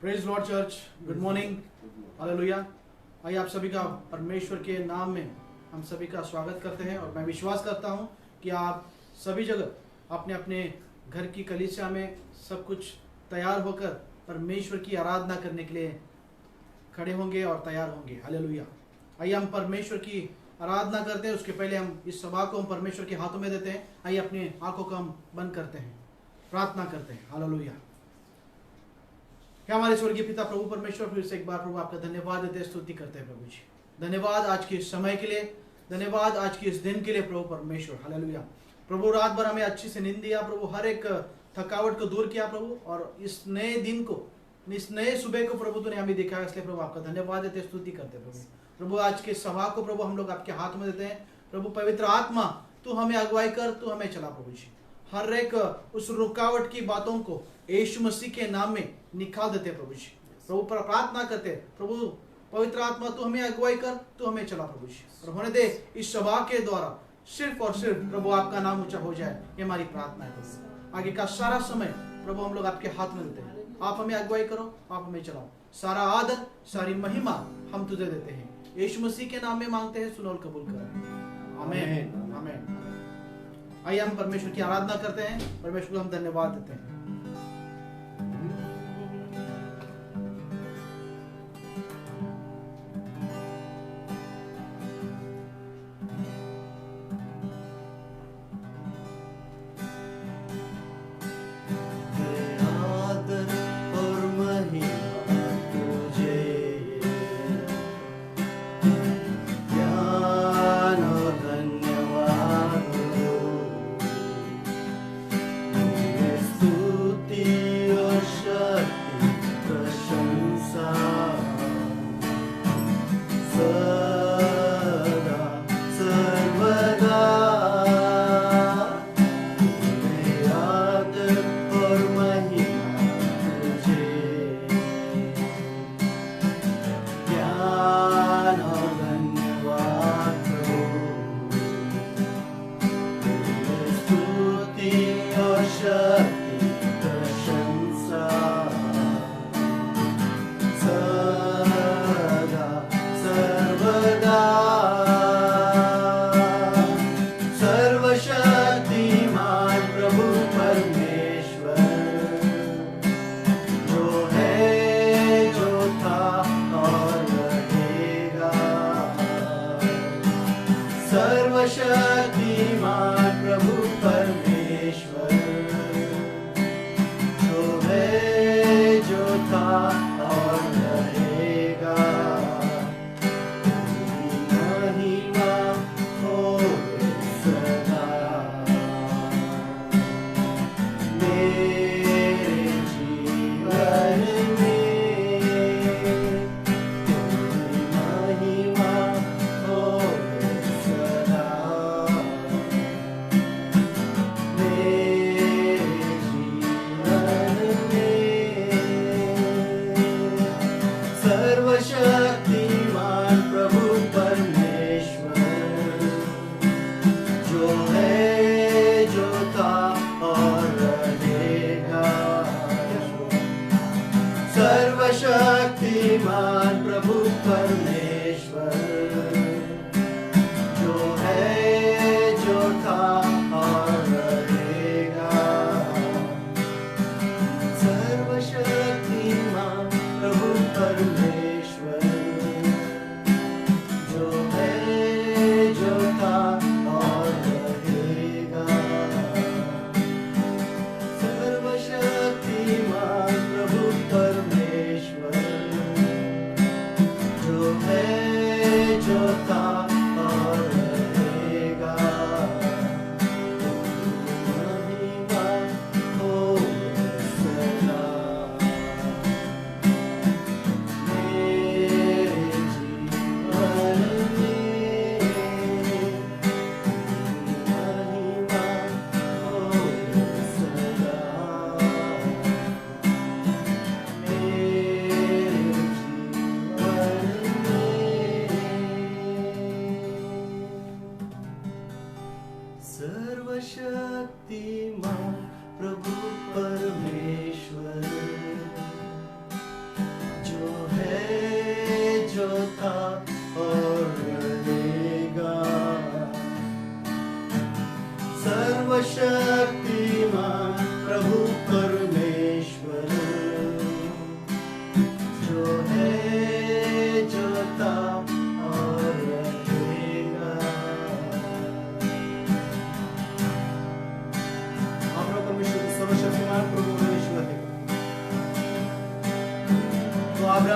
Praise Lord church, good morning, hallelujah. आइए आप सभी का परमेश्वर के नाम में हम सभी का स्वागत करते हैं और मैं विश्वास करता हूं कि आप सभी जगह अपने अपने घर की कलीसिया में सब कुछ तैयार होकर परमेश्वर की आराधना करने के लिए खड़े होंगे और तैयार होंगे। हालेलुया। आइए हम परमेश्वर की आराधना करते हैं। उसके पहले हम इस सभा को हम परमेश्वर के हाथों में देते हैं। आइए अपनी आंखों को हम बंद करते हैं, प्रार्थना करते हैं। हालेलुया। क्या हमारे स्वर्गीय पिता प्रभु परमेश्वर, फिर से एक बार प्रभु आपका धन्यवाद देते हैं, स्तुति करते हैं प्रभु जी। धन्यवाद आज के इस समय के लिए, धन्यवाद आज के इस दिन के लिए प्रभु परमेश्वर। हालेलुया। प्रभु रात भर हमें अच्छी से नींद दिया प्रभु, हर एक थकावट को दूर किया प्रभु, और इस नए दिन को, इस नए सुबह को प्रभु तूने हमें दिखाया, इसलिए प्रभु आपका धन्यवाद देते हैं, स्तुति करते हैं प्रभु। प्रभु आज के सभा को प्रभु हम लोग आपके हाथ में देते हैं प्रभु। पवित्र आत्मा तू हमें अगुवाई कर, तू हमें चला प्रभु जी। हर एक उस रुकावट की बातों को यीशु मसीह के नाम में निकाल देते हैं प्रभु जी। प्रभु पर प्रार्थना करते हैं प्रभु, पवित्र आत्मा तू हमें अगुवाई कर, तू हमें चला प्रभु जी। और होने दे इस सभा के द्वारा सिर्फ और सिर्फ प्रभु आपका नाम ऊंचा हो जाए, ये हमारी प्रार्थना है प्रभु। आगे का सारा समय प्रभु हम लोग आपके हाथ में देते हैं, आप हमें अगुवाई करो, आप हमें चलाओ। सारा आदर, सारी महिमा हम तुझे देते हैं, यीशु मसीह के नाम में मांगते हैं, सुनो और कबूल करें। आमीन, आमीन। आइए हम परमेश्वर की आराधना करते हैं, परमेश्वर को हम धन्यवाद देते हैं।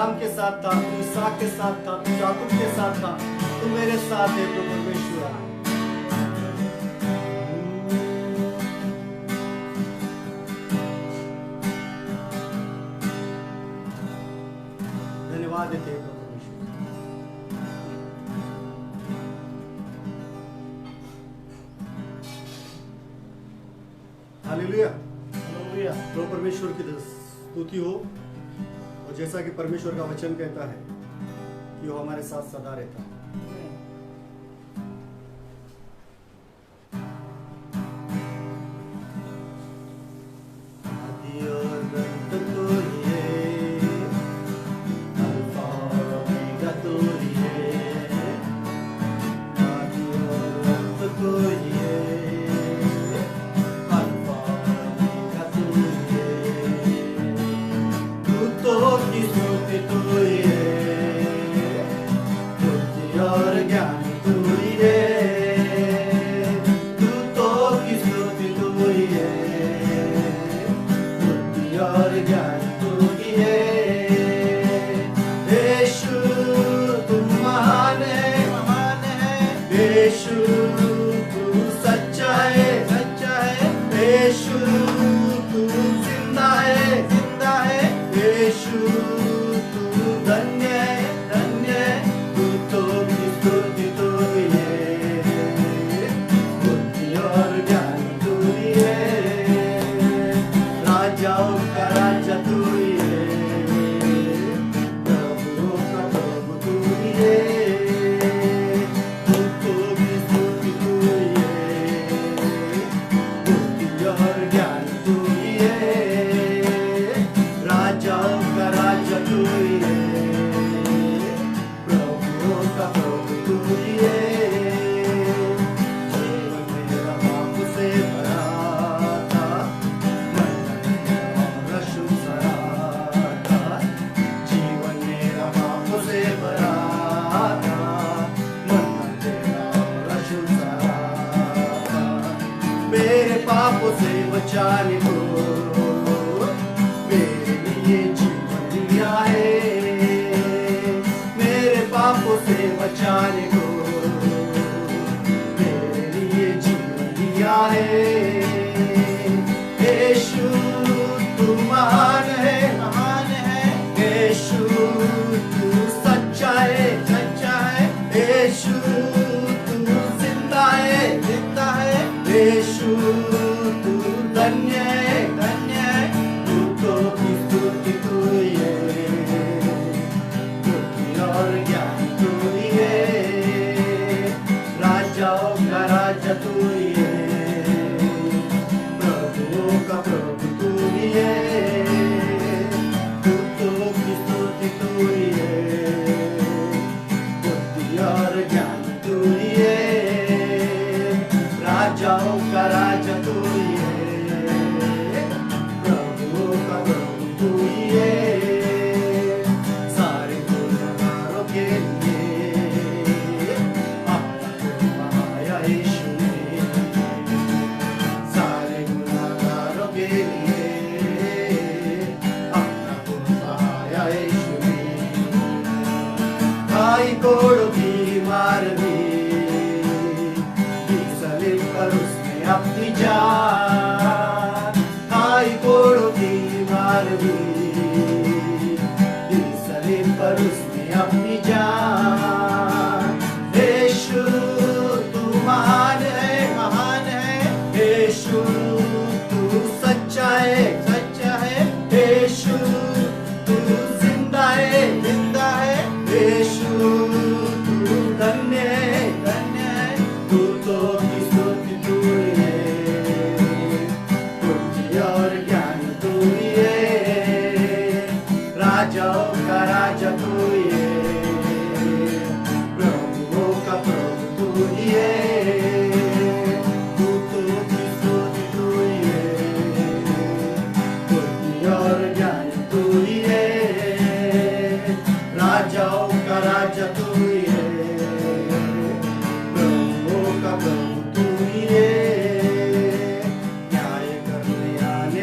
अब्राहम के साथ था, तू इसहाक के साथ था, तू याकूब के साथ था, तू मेरे साथ है प्रभु परमेश्वर। धन्यवाद देते हैं प्रभु परमेश्वर। हालेलुया। हालेलुया। प्रभु परमेश्वर की स्तुति हो। और जैसा कि परमेश्वर का वचन कहता है कि वो हमारे साथ सदा रहता है।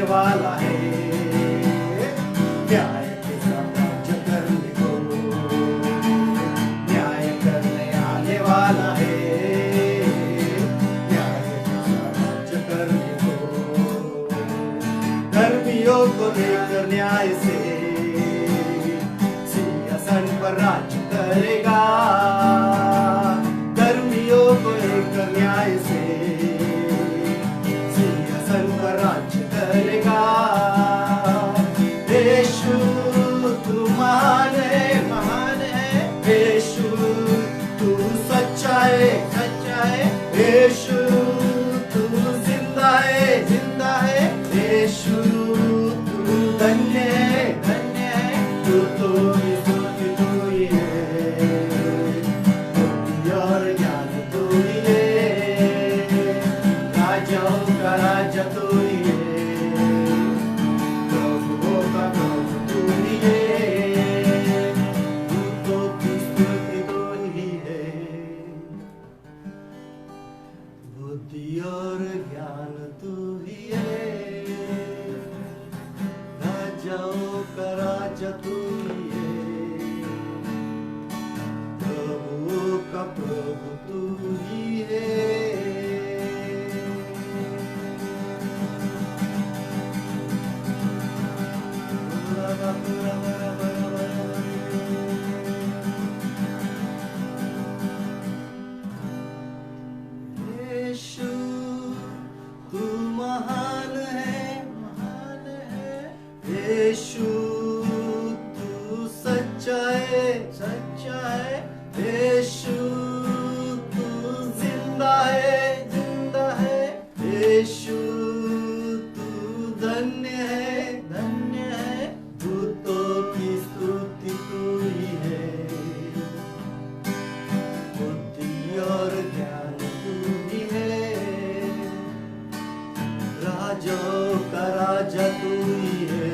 वाला है, न्याय के साथ राज्य करने एक न्याय से सिंहासन पर राज्य करेगा, धर्मियों को एक न्याय से सिंहासन पर राज्य करेगा। यीशु तू महान है, महान है, यीशु तू सच्चा है, सच्चा है, यीशु तू जिंदा है, जिंदा है, यीशु तू धन्य है, धन्य है, तू तो स्तुति तू ही है, बुद्धि और ज्ञान तू ही है, राजाओं का राजा तू ही है, प्रभुओं का प्रभु तू ही है, दूतों की स्तुति तू ही है, बुद्धि और ज्ञान तू ही है, राजाओं का राजा तू ही है, प्रभुओं का प्रभु तू ही है। यीशु तू महान है, महान है, यीशु तू सच्चा है, सच्चा है, यीशु तू जिंदा है, जिंदा है, यीशु तू धन्य है, धन्य है, दूतों की स्तुति तू ही है, बुद्धि और ज्ञान तू ही है, राजाओं का राजा तू ही है,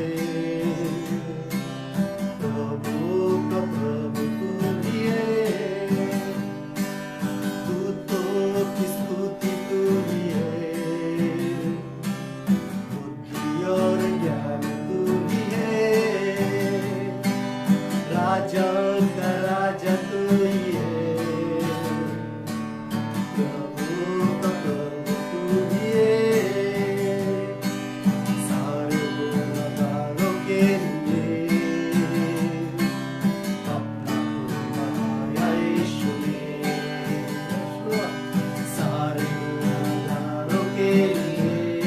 प्रभुओं का प्रभु तू ही है, दूतों की स्तुति तू ही है, बुद्धि और ज्ञान तू ही है, राजाओं का राजा तू ही है, प्रभुओं का प्रभु तू ही है, सारे गुणगानों के लिए अपना बनाया यीशु ने, सारे गुणगानों के लिए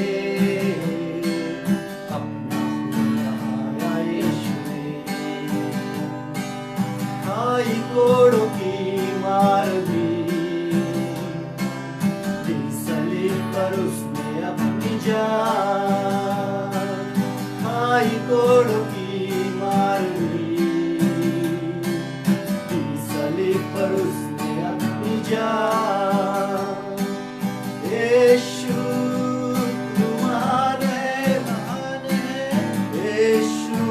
अपना बनाया यीशु ने, खाई कोड़ों की मार दी, सलीब पर उसने अपनी जान, खाई कोड़ों की मार दी, सलीब पर उसने अपनी जान, यीशु तू महान है, महान है, यीशु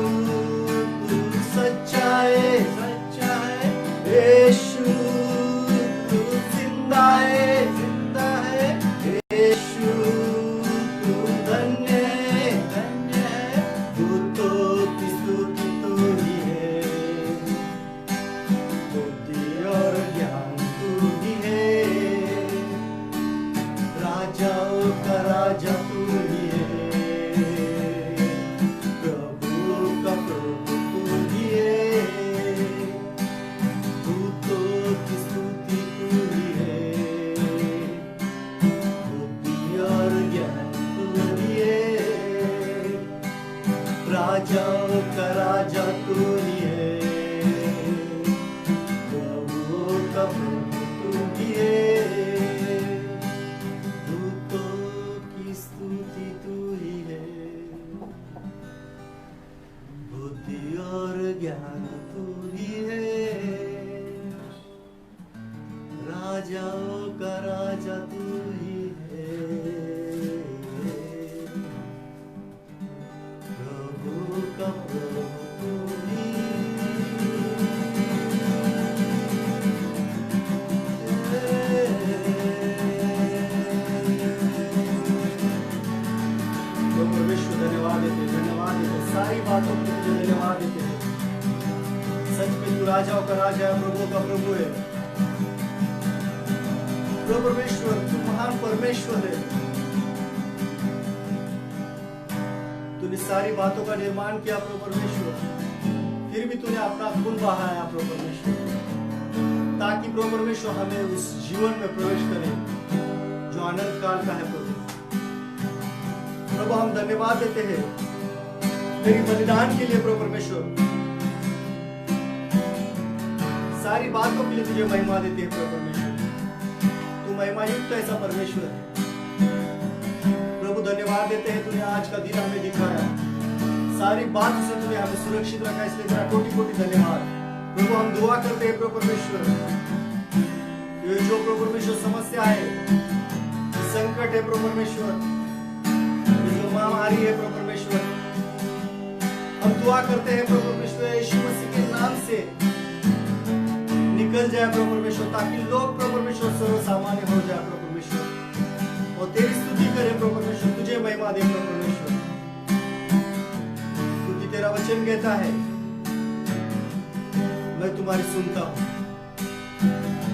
तू सच्चा है, सच्चा है, यीशु तू जिंदा है, जिंदा है, यीशु तू धन्य है, धन्य है, दूतों की स्तुति तू ही है, बुद्धि और ज्ञान तू ही है, राजाओं का राजा तू ही है, प्रभुओं का प्रभु तू ही है, दूतों की स्तुति तू ही है, बुद्धि और ज्ञान तू ही है, राजाओं का राजा तू ही है, प्रभुओं का प्रभु तू ही है, दूतों की स्तुति तू ही है, बुद्धि और ज्ञान तू ही है, राजाओं का राजा तू ही है, प्रभु का प्रभु तू ही तो परमेश्वर धन्यवाद देते, धन्यवाद देते, सारी बातों के लिए धन्यवाद देते हैं। सच में तू राजाओं का राजा है, प्रभु का प्रभु है, प्रभु परमेश्वर तू महान परमेश्वर है, तूने सारी बातों का निर्माण किया प्रभु परमेश्वर, फिर भी तूने अपना खून बहाया प्रभु परमेश्वर, ताकि प्रभु परमेश्वर हमें उस जीवन में प्रवेश करें जो अनंत काल का है प्रभु। प्रभु हम धन्यवाद देते हैं तेरी बलिदान के लिए प्रभु परमेश्वर, सारी बातों के लिए तुझे महिमा देते हैं प्रभु परमेश्वर। तू महिमा युक्त ऐसा परमेश्वर है प्रभु। धन्यवाद देते हैं तूने आज का दिन हमें दिखाया, सारी बात से तूने हमें सुरक्षित रखा, इसलिए तेरा कोटि कोटि धन्यवाद प्रभु। हम दुआ करते हैं प्रभु परमेश्वर, ये जो प्रभु परमेश्वर समस्या है, संकट है प्रभु परमेश्वर, ये जो महामारी है प्रभु परमेश्वर, हम दुआ करते हैं प्रभु परमेश्वर यीशु मसीह के नाम से निकल जाए प्रभु परमेश्वर, ताकि लोग प्रभु परमेश्वर सर्वसामान्य हो जाए प्रभु परमेश्वर, और तेरी स्तुति करे प्रभु परमेश्वर, तुझे महिमा दे प्रभु परमेश्वर। क्योंकि तेरा वचन कहता है मैं तुम्हारी सुनता हूं,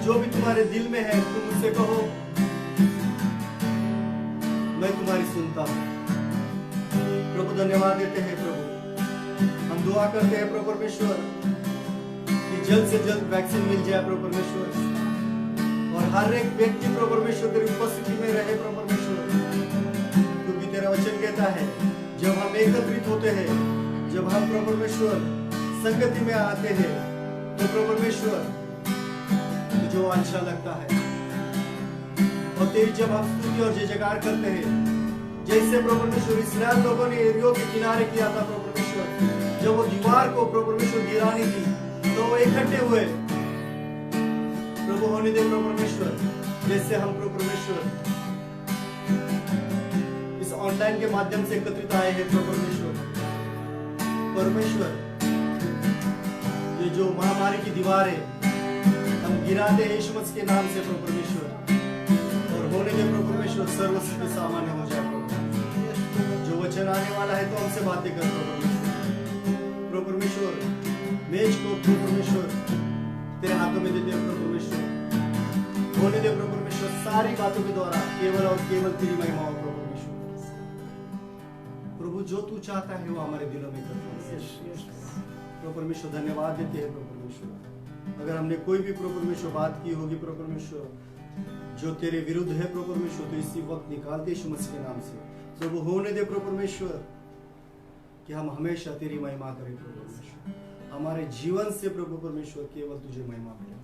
जो भी तुम्हारे दिल में है तुम मुझसे कहो, मैं तुम्हारी सुनता हूं। प्रभु धन्यवाद देते हैं प्रभु। हम दुआ करते हैं प्रभु परमेश्वर कि जल्द से जल्द वैक्सीन मिल जाए प्रभु परमेश्वर, और हर एक व्यक्ति प्रभु परमेश्वर तेरी उपस्थिति में रहे प्रभु परमेश्वर। क्योंकि तेरा वचन कहता है जब हम एकत्रित होते हैं, जब हम प्रभु परमेश्वर संगति में आते हैं, तो प्रभु परमेश्वर जो अच्छा लगता है, और तेरी जब हम स्तुति और जय जयकार करते हैं, जैसे प्रभु परमेश्वर इस्राएल लोगों ने एरियो के किनारे किया था प्रभु परमेश्वर, जब वो दीवार को प्रभु परमेश्वर गिरानी थी तो वो इकट्ठे हुए। प्रभु होने दे प्रभु परमेश्वर, जैसे हम प्रभु परमेश्वर इस ऑनलाइन के माध्यम से एकत्रित आए हैं प्रभु परमेश्वर, ये जो महामारी की दीवार है हम गिराते हैं यीशु मसीह के नाम से प्रभु परमेश्वर, और होने दे प्रभु परमेश्वर सर्वस्व सामान्य हो जाए प्रभु। जो वचन आने वाला है तो हमसे बातें कर प्रभु परमेश्वर, मेज को प्रभु परमेश्वर तेरे हाथों में देते हैं प्रभु परमेश्वर, होने दे प्रभु परमेश्वर सारी बातों के द्वारा केवल और केवल तेरी महिमा हो प्रभु परमेश्वर। प्रभु जो तू चाहता है वो हमारे दिलों में कर प्रभु परमेश्वर। धन्यवाद देते हैं प्रभु परमेश्वर। अगर हमने कोई भी प्रभु परमेश्वर बात की होगी प्रभु परमेश्वर जो तेरे विरुद्ध है प्रभु परमेश्वर, तो इसी वक्त निकाल दे यीशु मसीह के नाम से प्रभु। होने दे प्रभु परमेश्वर कि हम हमेशा तेरी महिमा करें प्रभु परमेश्वर, हमारे जीवन से प्रभु परमेश्वर केवल तुझे महिमा मिले।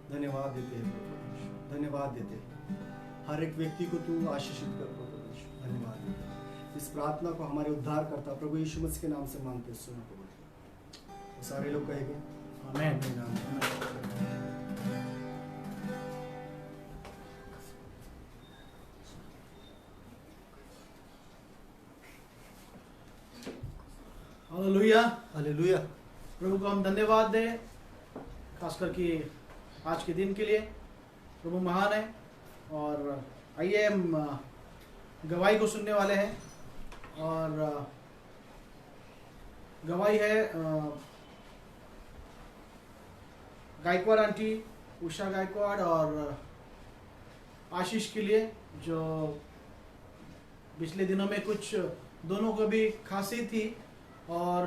धन्यवाद देते हैं प्रभु परमेश्वर, धन्यवाद देते हैं। हर एक व्यक्ति को तू आशीषित कर प्रभु परमेश्वर, धन्यवाद देते हैं। इस प्रार्थना को हमारे उद्धार करता प्रभु यीशु मसीह के नाम से मांगते सुनो प्रभु। सारे लोग कहेंगे आमीन। Hallelujah, hallelujah. प्रभु को हम धन्यवाद दें, खासकर कि आज के दिन के लिए। प्रभु महान है। और आइए हम गवाही को सुनने वाले हैं, और गवाही है गायकवाड़ आंटी उषा गायकवाड़ और आशीष के लिए, जो पिछले दिनों में कुछ दोनों को भी खांसी थी, और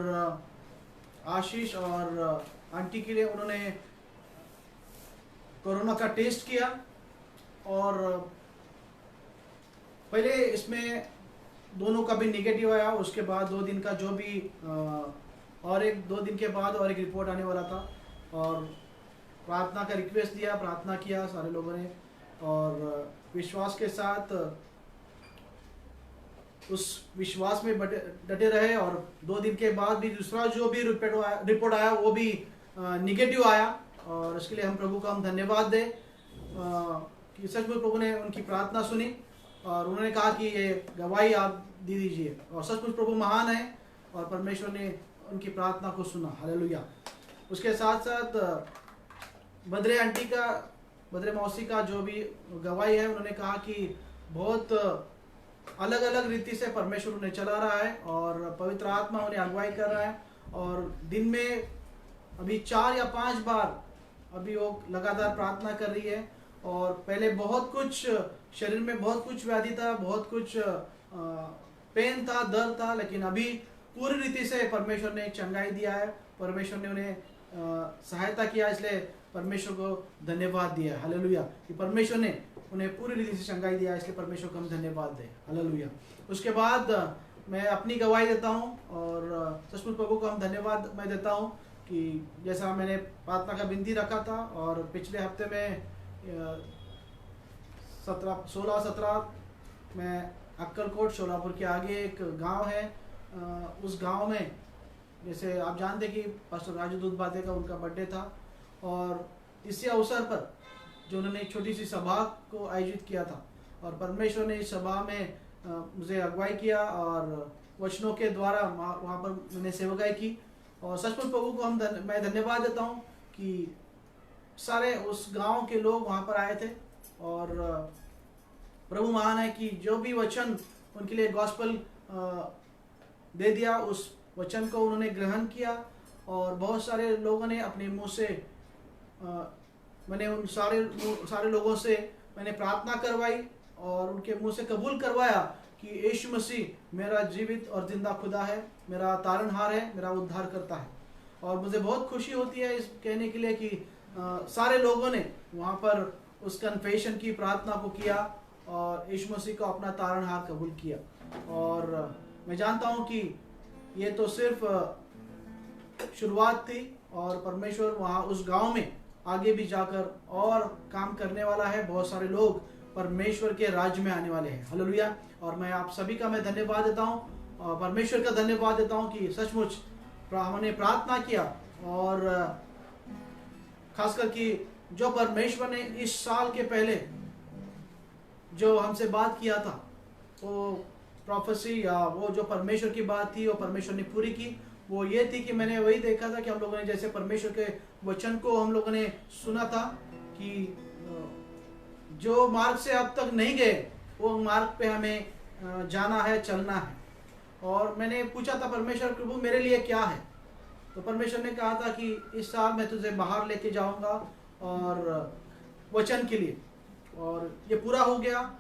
आशीष और आंटी के लिए उन्होंने कोरोना का टेस्ट किया, और पहले इसमें दोनों का भी नेगेटिव आया। उसके बाद 2 दिन का जो भी और 2 दिन के बाद और एक रिपोर्ट आने वाला था, और प्रार्थना का रिक्वेस्ट दिया, प्रार्थना किया सारे लोगों ने, और विश्वास के साथ उस विश्वास में डटे रहे। और 2 दिन के बाद भी दूसरा जो भी रिपोर्ट आया वो भी निगेटिव आया, और इसके लिए हम प्रभु का हम धन्यवाद दें कि सचमुच प्रभु ने उनकी प्रार्थना सुनी, और उन्होंने कहा कि ये गवाही आप दे दीजिए। और सचमुच प्रभु महान है, और परमेश्वर ने उनकी प्रार्थना को सुना। हालेलुया। उसके साथ साथ बद्रे आंटी का, बद्रे मौसी का जो भी गवाही है, उन्होंने कहा कि बहुत अलग अलग रीति से परमेश्वर उन्हें चला रहा है, और पवित्र आत्मा उन्हें अगुवाई कर रहा है, और दिन में अभी 4 या 5 बार अभी वो लगातार प्रार्थना कर रही है। और पहले बहुत कुछ शरीर में बहुत कुछ व्याधि था, बहुत कुछ पेन था, दर्द था, लेकिन अभी पूरी रीति से परमेश्वर ने चंगाई दिया है, परमेश्वर ने उन्हें सहायता किया, इसलिए परमेश्वर को धन्यवाद दिया। हालेलुया। कि परमेश्वर ने उन्हें पूरी रीति से चंगाई दिया, इसलिए परमेश्वर को हम धन्यवाद दें। हालेलुया। उसके बाद मैं अपनी गवाही देता हूँ और सचमुच प्रभु को हम धन्यवाद मैं देता हूँ कि जैसा मैंने प्रार्थना का विनती रखा था, और पिछले हफ्ते में 16-17 मैं अक्कलकोट शोलापुर के आगे एक गांव है, उस गांव में जैसे आप जानते कि पास्टर राजू दूधबाते का उनका बर्थडे था, और इसी अवसर पर जो उन्होंने एक छोटी सी सभा को आयोजित किया था, और परमेश्वर ने इस सभा में मुझे अगुवाई किया और वचनों के द्वारा वहाँ पर मैंने सेवकाई की। और सचमुच प्रभु को मैं धन्यवाद देता हूँ कि सारे उस गांव के लोग वहाँ पर आए थे, और प्रभु महान है कि जो भी वचन उनके लिए गॉस्पेल दे दिया, उस वचन को उन्होंने ग्रहण किया, और बहुत सारे लोगों ने अपने मुंह से मैंने उन सारे लोगों से मैंने प्रार्थना करवाई और उनके मुंह से कबूल करवाया कि यीशु मसीह मेरा जीवित और जिंदा खुदा है, मेरा तारणहार है, मेरा उद्धार करता है। और मुझे बहुत खुशी होती है इस कहने के लिए कि सारे लोगों ने वहाँ पर उस कन्फेशन की प्रार्थना को किया और यीशु मसीह को अपना तारणहार कबूल किया। और मैं जानता हूँ कि ये तो सिर्फ शुरुआत थी, और परमेश्वर वहाँ उस गांव में आगे भी जाकर और काम करने वाला है। बहुत सारे लोग परमेश्वर के राज्य में आने वाले हैं। हालेलुया। और मैं आप सभी का मैं धन्यवाद देता हूँ, और परमेश्वर का धन्यवाद देता हूँ कि सचमुच हमने प्रार्थना किया, और खासकर कि जो परमेश्वर ने इस साल के पहले जो हमसे बात किया था, वो प्रोफेसी या वो जो परमेश्वर की बात थी वो परमेश्वर ने पूरी की। वो ये थी कि मैंने वही देखा था कि हम लोगों ने जैसे परमेश्वर के वचन को हम लोगों ने सुना था कि जो मार्ग से अब तक नहीं गए वो मार्ग पे हमें जाना है, चलना है। और मैंने पूछा था परमेश्वर प्रभु मेरे लिए क्या है, तो परमेश्वर ने कहा था कि इस साल मैं तुझे बाहर लेके जाऊंगा और वचन के लिए, और ये पूरा हो गया।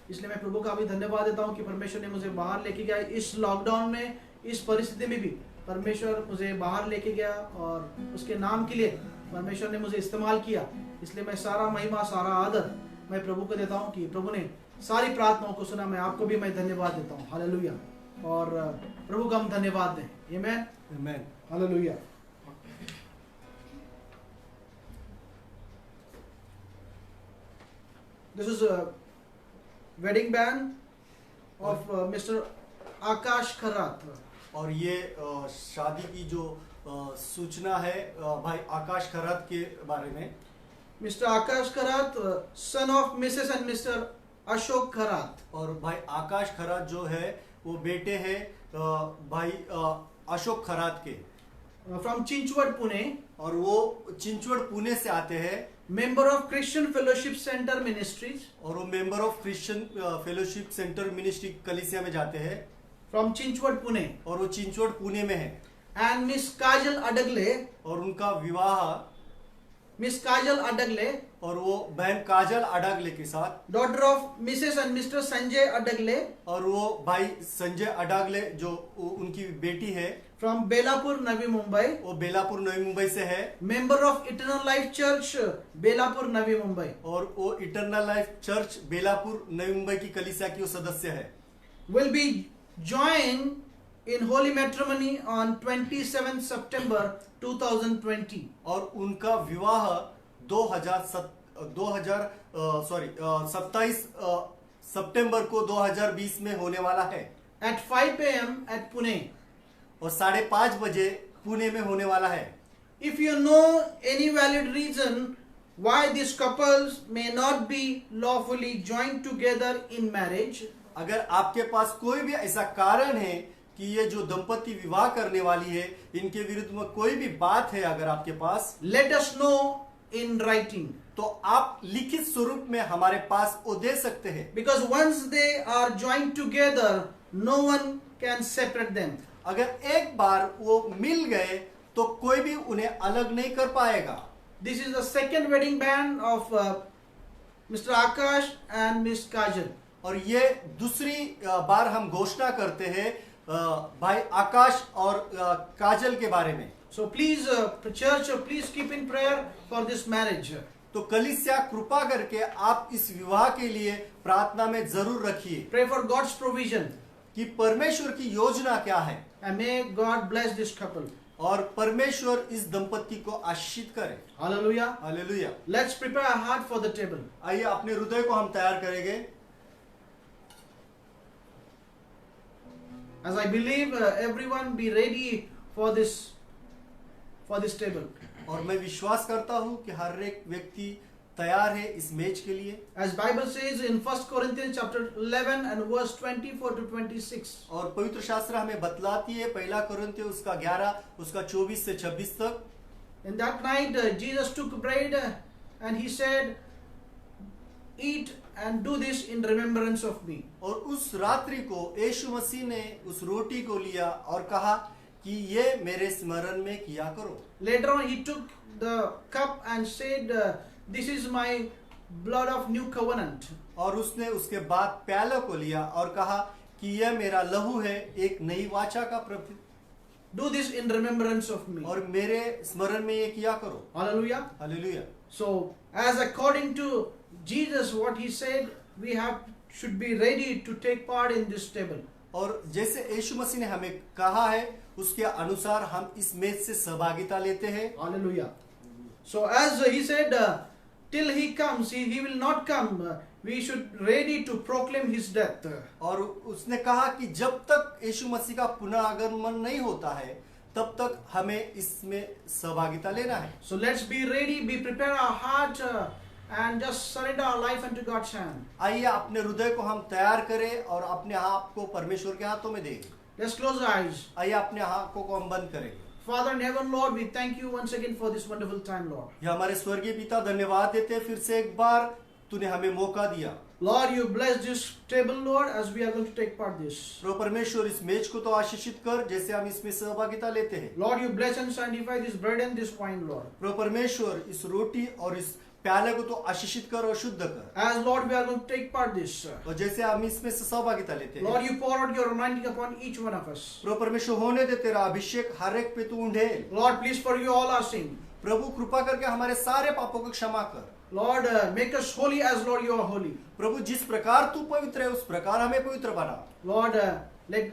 इसलिए मैं प्रभु का भी धन्यवाद देता हूँ कि परमेश्वर ने मुझे बाहर लेके गया। इस लॉकडाउन में, इस परिस्थिति में भी परमेश्वर मुझे बाहर लेके गया, और उसके नाम के लिए परमेश्वर ने मुझे इस्तेमाल किया। इसलिए मैं सारा महिमा, सारा आदर मैं प्रभु को देता हूँ कि प्रभु ने सारी प्रार्थनाओं को सुना। मैं आपको भी मैं धन्यवाद देता हूँ। हालेलुया। और प्रभु का हम धन्यवाद दें। आमीन, आमीन, hallelujah. This is a wedding band of Mr. Akash Kharat. और ये शादी की जो सूचना है भाई आकाश खरात के बारे में। Mr. Akash Kharat, son of Mrs. and Mr. Ashok Kharat. और भाई आकाश खरात जो है वो बेटे हैं भाई अशोक खरात के। From Chinchwad, Pune. और वो चिंचवड़ पुणे से आते हैं। Member of Christian Fellowship Center Ministries. और वो member of Christian fellowship centre ministry कलीसिया में जाते हैं। From Chinchwad, Pune. और वो चिंचवड़ पुणे में है। And Miss Kajal Adagle. और उनका विवाह Miss Kajal Adagle. और वो बहन काजल अडागले के साथ। Daughter of Mrs. and Mr. Sanjay Adagle. और वो भाई संजय अडागले जो उनकी बेटी है। From Belapur, Navi Mumbai. वो बेलापुर नवी मुंबई से है। Member of Eternal Life Church, Belapur, Navi Mumbai. और वो eternal life church Belapur Navi Mumbai की कलीसिया की वो सदस्य है। Will be joined in holy matrimony on 27 September 2020. और उनका विवाह 27 सितंबर को 2020 में होने वाला है। At 5 a.m. at Pune. और 5:30 बजे पुणे में होने वाला है। If you know any valid reason why these couples may not be lawfully joined together in marriage, अगर आपके पास कोई भी ऐसा कारण है कि ये जो दंपति विवाह करने वाली है इनके विरुद्ध में कोई भी बात है अगर आपके पास, let us know in writing. तो आप लिखित स्वरूप में हमारे पास वो दे सकते हैं। Because once they are joined together, no one can separate them. अगर एक बार वो मिल गए तो कोई भी उन्हें अलग नहीं कर पाएगा। This is the second wedding band of Mr. Akash and Miss Kajal. और ये दूसरी बार हम घोषणा करते हैं भाई आकाश और काजल के बारे में। So please, church, please keep in prayer for this marriage. तो कलीसिया कृपा करके आप इस विवाह के लिए प्रार्थना में जरूर रखिए Pray for God's provision. कि परमेश्वर की योजना क्या है And may God bless this couple. और परमेश्वर इस दंपति को आशीषित करे। Hallelujah. Hallelujah. Let's prepare our heart for the table. आइए अपने हृदय को हम तैयार करेंगे। As I believe everyone be ready for this table. और मैं विश्वास करता हूं कि हर एक व्यक्ति तैयार है इस मेज के लिए। As Bible says in 1 Corinthians chapter 11 and verse 24 to 26. और पवित्र शास्त्र हमें बतलाती है पहला कोरिन्थियों उसका 11 उसका 24 से 26 तक। In that night Jesus took bread and he said, "Eat and do this in remembrance of me." और उस रात्रि को यीशु मसीह ने उस रोटी को लिया और कहा कि ये मेरे स्मरण में किया करो। Later on he took the cup and said, "This is my blood of new covenant." और उसने उसके बाद प्याला को लिया और कहा कि यह मेरा लहू है एक नई वाचा का प्रतीक। Do this in remembrance of me. और मेरे स्मरण में ये किया करो। Hallelujah. Hallelujah. So, as according to Jesus, what he said, we should be ready to take part in this table. और जैसे यीशु मसीह ने हमें कहा है उसके अनुसार हम इस मेज से सहभागिता लेते हैं। Hallelujah. So, as he said, till he comes, he will not come. We should ready to proclaim his death. और उसने कहा कि जब तक यीशु मसीह का पुनः आगमन नहीं होता है तब तक हमें इसमें सहभागिता लेना है। So let's be ready, be prepare our heart and just surrender our life into God's hand. आइए अपने हृदय को हम तैयार करें और अपने आप को परमेश्वर के हाथों में दें। Let's close our eyes. आइए अपने आंखों को हम बंद करें। Father in heaven, Lord, we thank you once again for this wonderful time, Lord. ये हमारे स्वर्गीय पिता धन्यवाद देते हैं फिर से एक बार तूने हमें मौका दिया। Lord, you bless this table, Lord, as we are going to take part this. प्रभु परमेश्वर इस मेज को तो आशीषित कर जैसे हम इसमें सहभागिता लेते हैं। Lord, you bless and sanctify this bread and this wine, Lord. प्रभु परमेश्वर इस रोटी और इस प्याले को तो आशीषित कर और शुद्ध कर। As Lord, we are going to take part this. और जैसे हम इसमें सहभागिता लेते हैं। Lord, you pour out your anointing upon each one of us. प्रभु परमेश्वर होने दे तेरा अभिषेक हर एक पे तू उंडे। Lord, please forgive all our sin. प्रभु कृपा करके हमारे सारे पापों को क्षमा कर। Lord, make us holy as Lord you are holy. प्रभु जिस प्रकार तू पवित्र है उस प्रकार हमें पवित्र बना। Lord,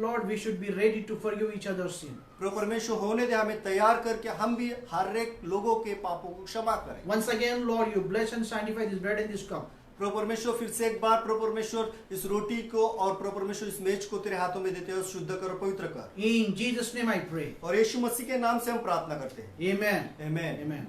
Lord, we should be ready to forgive each other's sin. प्रभु परमेश्वर होने दे हमें तैयार करके हम भी हर एक लोगों के पापों को क्षमा करें। Once again, Lord, you bless and sanctify this bread and this cup. प्रभु परमेश्वर फिर से एक बार प्रभु परमेश्वर इस रोटी को और प्रभु परमेश्वर इस मेज को तेरे हाथों में देते हैं और शुद्ध कर और पवित्र कर। In Jesus' name I pray. और यीशु मसीह के नाम से हम प्रार्थना करते हैं। Amen. आमीन। Amen.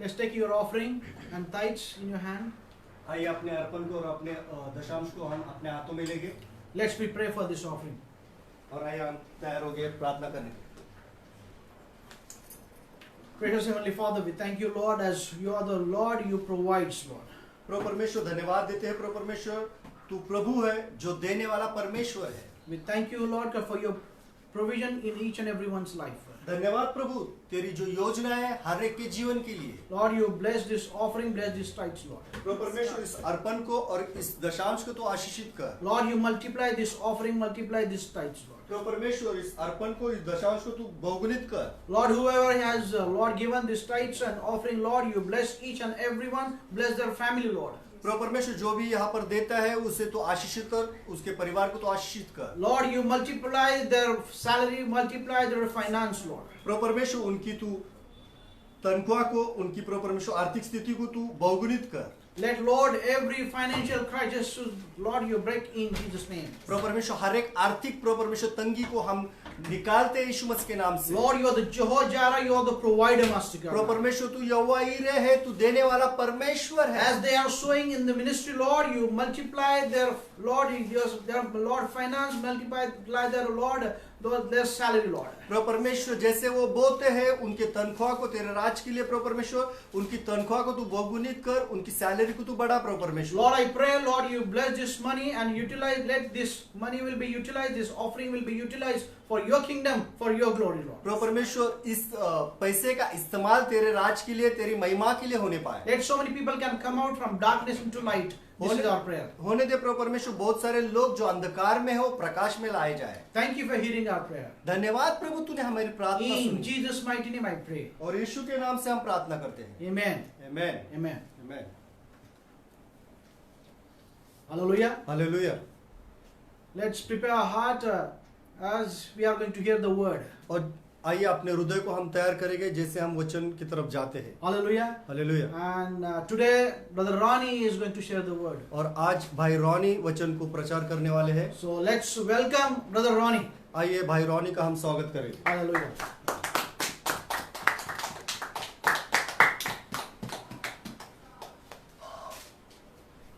Let's take your offering and tithes in your hand. आइए अपने अर्पण को और अपने दशांश को हम अपने हाथों में लेंगे। Let's be pray for this offering. और आइए हम तैयार हो गए प्रार्थना करने। Precious Heavenly Father, we thank you, Lord, as you are the Lord, you provides, Lord. प्रभु परमेश्वर धन्यवाद देते हैं। प्रभु परमेश्वर तू प्रभु है जो देने वाला परमेश्वर है। We thank you, Lord, God, for your provision in each and everyone's life. धन्यवाद प्रभु, तेरी जो योजना है हर एक के जीवन के लिए। Lord, you bless this offering, bless this tithes, Lord. प्रभु परमेश्वर इस अर्पण को और इस दशांश को तो आशीषित कर। Lord, you multiply this offering, multiply this tithes, Lord. प्रभु परमेश्वर इस अर्पण को, इस दशांश को तू बहुगुणित कर। Lord, whoever has, Lord, given this tithes and offering, Lord, you bless each and everyone, bless their family, Lord. प्रभु परमेश्वर जो भी यहाँ पर देता है उसे तो आशीषित कर, उसके परिवार को तो आशीषित कर। Lord, you multiply their salary, multiply their finance, Lord. प्रभु परमेश्वर उनकी तू तनख्वाह को, उनकी प्रभु परमेश्वर आर्थिक स्थिति को तू बहुगुणित कर। Let, Lord, every financial crisis, Lord, you break in Jesus' name. प्रभु परमेश्वर हर एक आर्थिक प्रभु परमेश्वर तंगी को हम निकालते हैं यीशु मसीह के नाम से। Lord, you are the Jehovah Jireh, you are the provider, Master God. प्रभु परमेश्वर तू यहोवा यीरे है, तू देने वाला परमेश्वर है। As they are sowing in the ministry, Lord, you multiply their, Lord, their Lord finance, multiply their Lord, their salary, Lord. प्रभु परमेश्वर जैसे वो बोते हैं उनके तनख्वाह को तेरे राज के लिए प्रभु परमेश्वर, उनकी तनख्वाह को तू बहुगुणित कर, उनकी सैलरी को तू बढ़ा प्रभु परमेश्वर। Lord, I pray, Lord, you bless this money and utilize, let this money will be utilized, this offering will be utilized for your kingdom, for your glory, Lord. प्रभु परमेश्वर इस पैसे का इस्तेमाल तेरे राज के लिए, तेरी महिमा के लिए होने पाए। Let so many people can come out from darkness into light. This is our prayer. होने दे प्रभु परमेश्वर, बहुत सारे लोग जो अंधकार में हो प्रकाश में लाए जाए। Thank you for hearing our prayer. धन्यवाद प्रभु, तूने हमारी प्रार्थना In सुनी। Jesus' mighty name I pray. और यीशु के नाम से हम प्रार्थना करते हैं। Amen. Amen, Amen. Amen, Hallelujah. Hallelujah. Let's prepare our heart as we are going to hear the word. और आइए अपने हृदय को हम तैयार करेंगे जैसे हम वचन की तरफ जाते हैं। Hallelujah. Hallelujah. And today, Brother Ronnie is going to share the word. और आज भाई रॉनी वचन को प्रचार करने वाले हैं। So let's welcome Brother Ronnie. आइए भाई रॉनी का हम स्वागत करें। Hallelujah.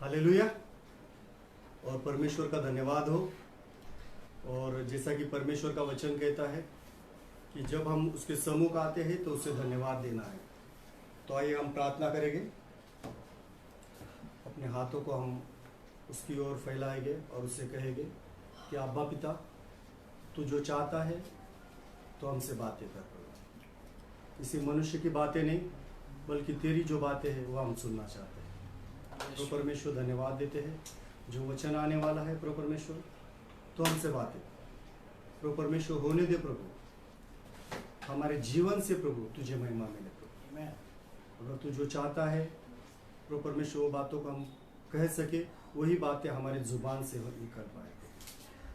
हालेलुया। और परमेश्वर का धन्यवाद हो। और जैसा कि परमेश्वर का वचन कहता है कि जब हम उसके सम्मुख आते हैं तो उसे धन्यवाद देना है। तो आइए हम प्रार्थना करेंगे। अपने हाथों को हम उसकी ओर फैलाएंगे और उससे कहेंगे कि अब्बा पिता, तू जो चाहता है तो हमसे बातें कर। किसी मनुष्य की बातें नहीं, बल्कि तेरी जो बातें हैं वो हम सुनना चाहते हैं। तो परमेश्वर धन्यवाद देते हैं जो वचन आने वाला है। प्रभु परमेश्वर, तो हमसे बातें प्रभु परमेश्वर होने दे। प्रभु हमारे जीवन से प्रभु तुझे महिमा मिले। प्रभु अगर तू जो चाहता है प्रभु परमेश्वर, वो बातों को हम कह सके, वही बातें हमारे जुबान से निकल पाए।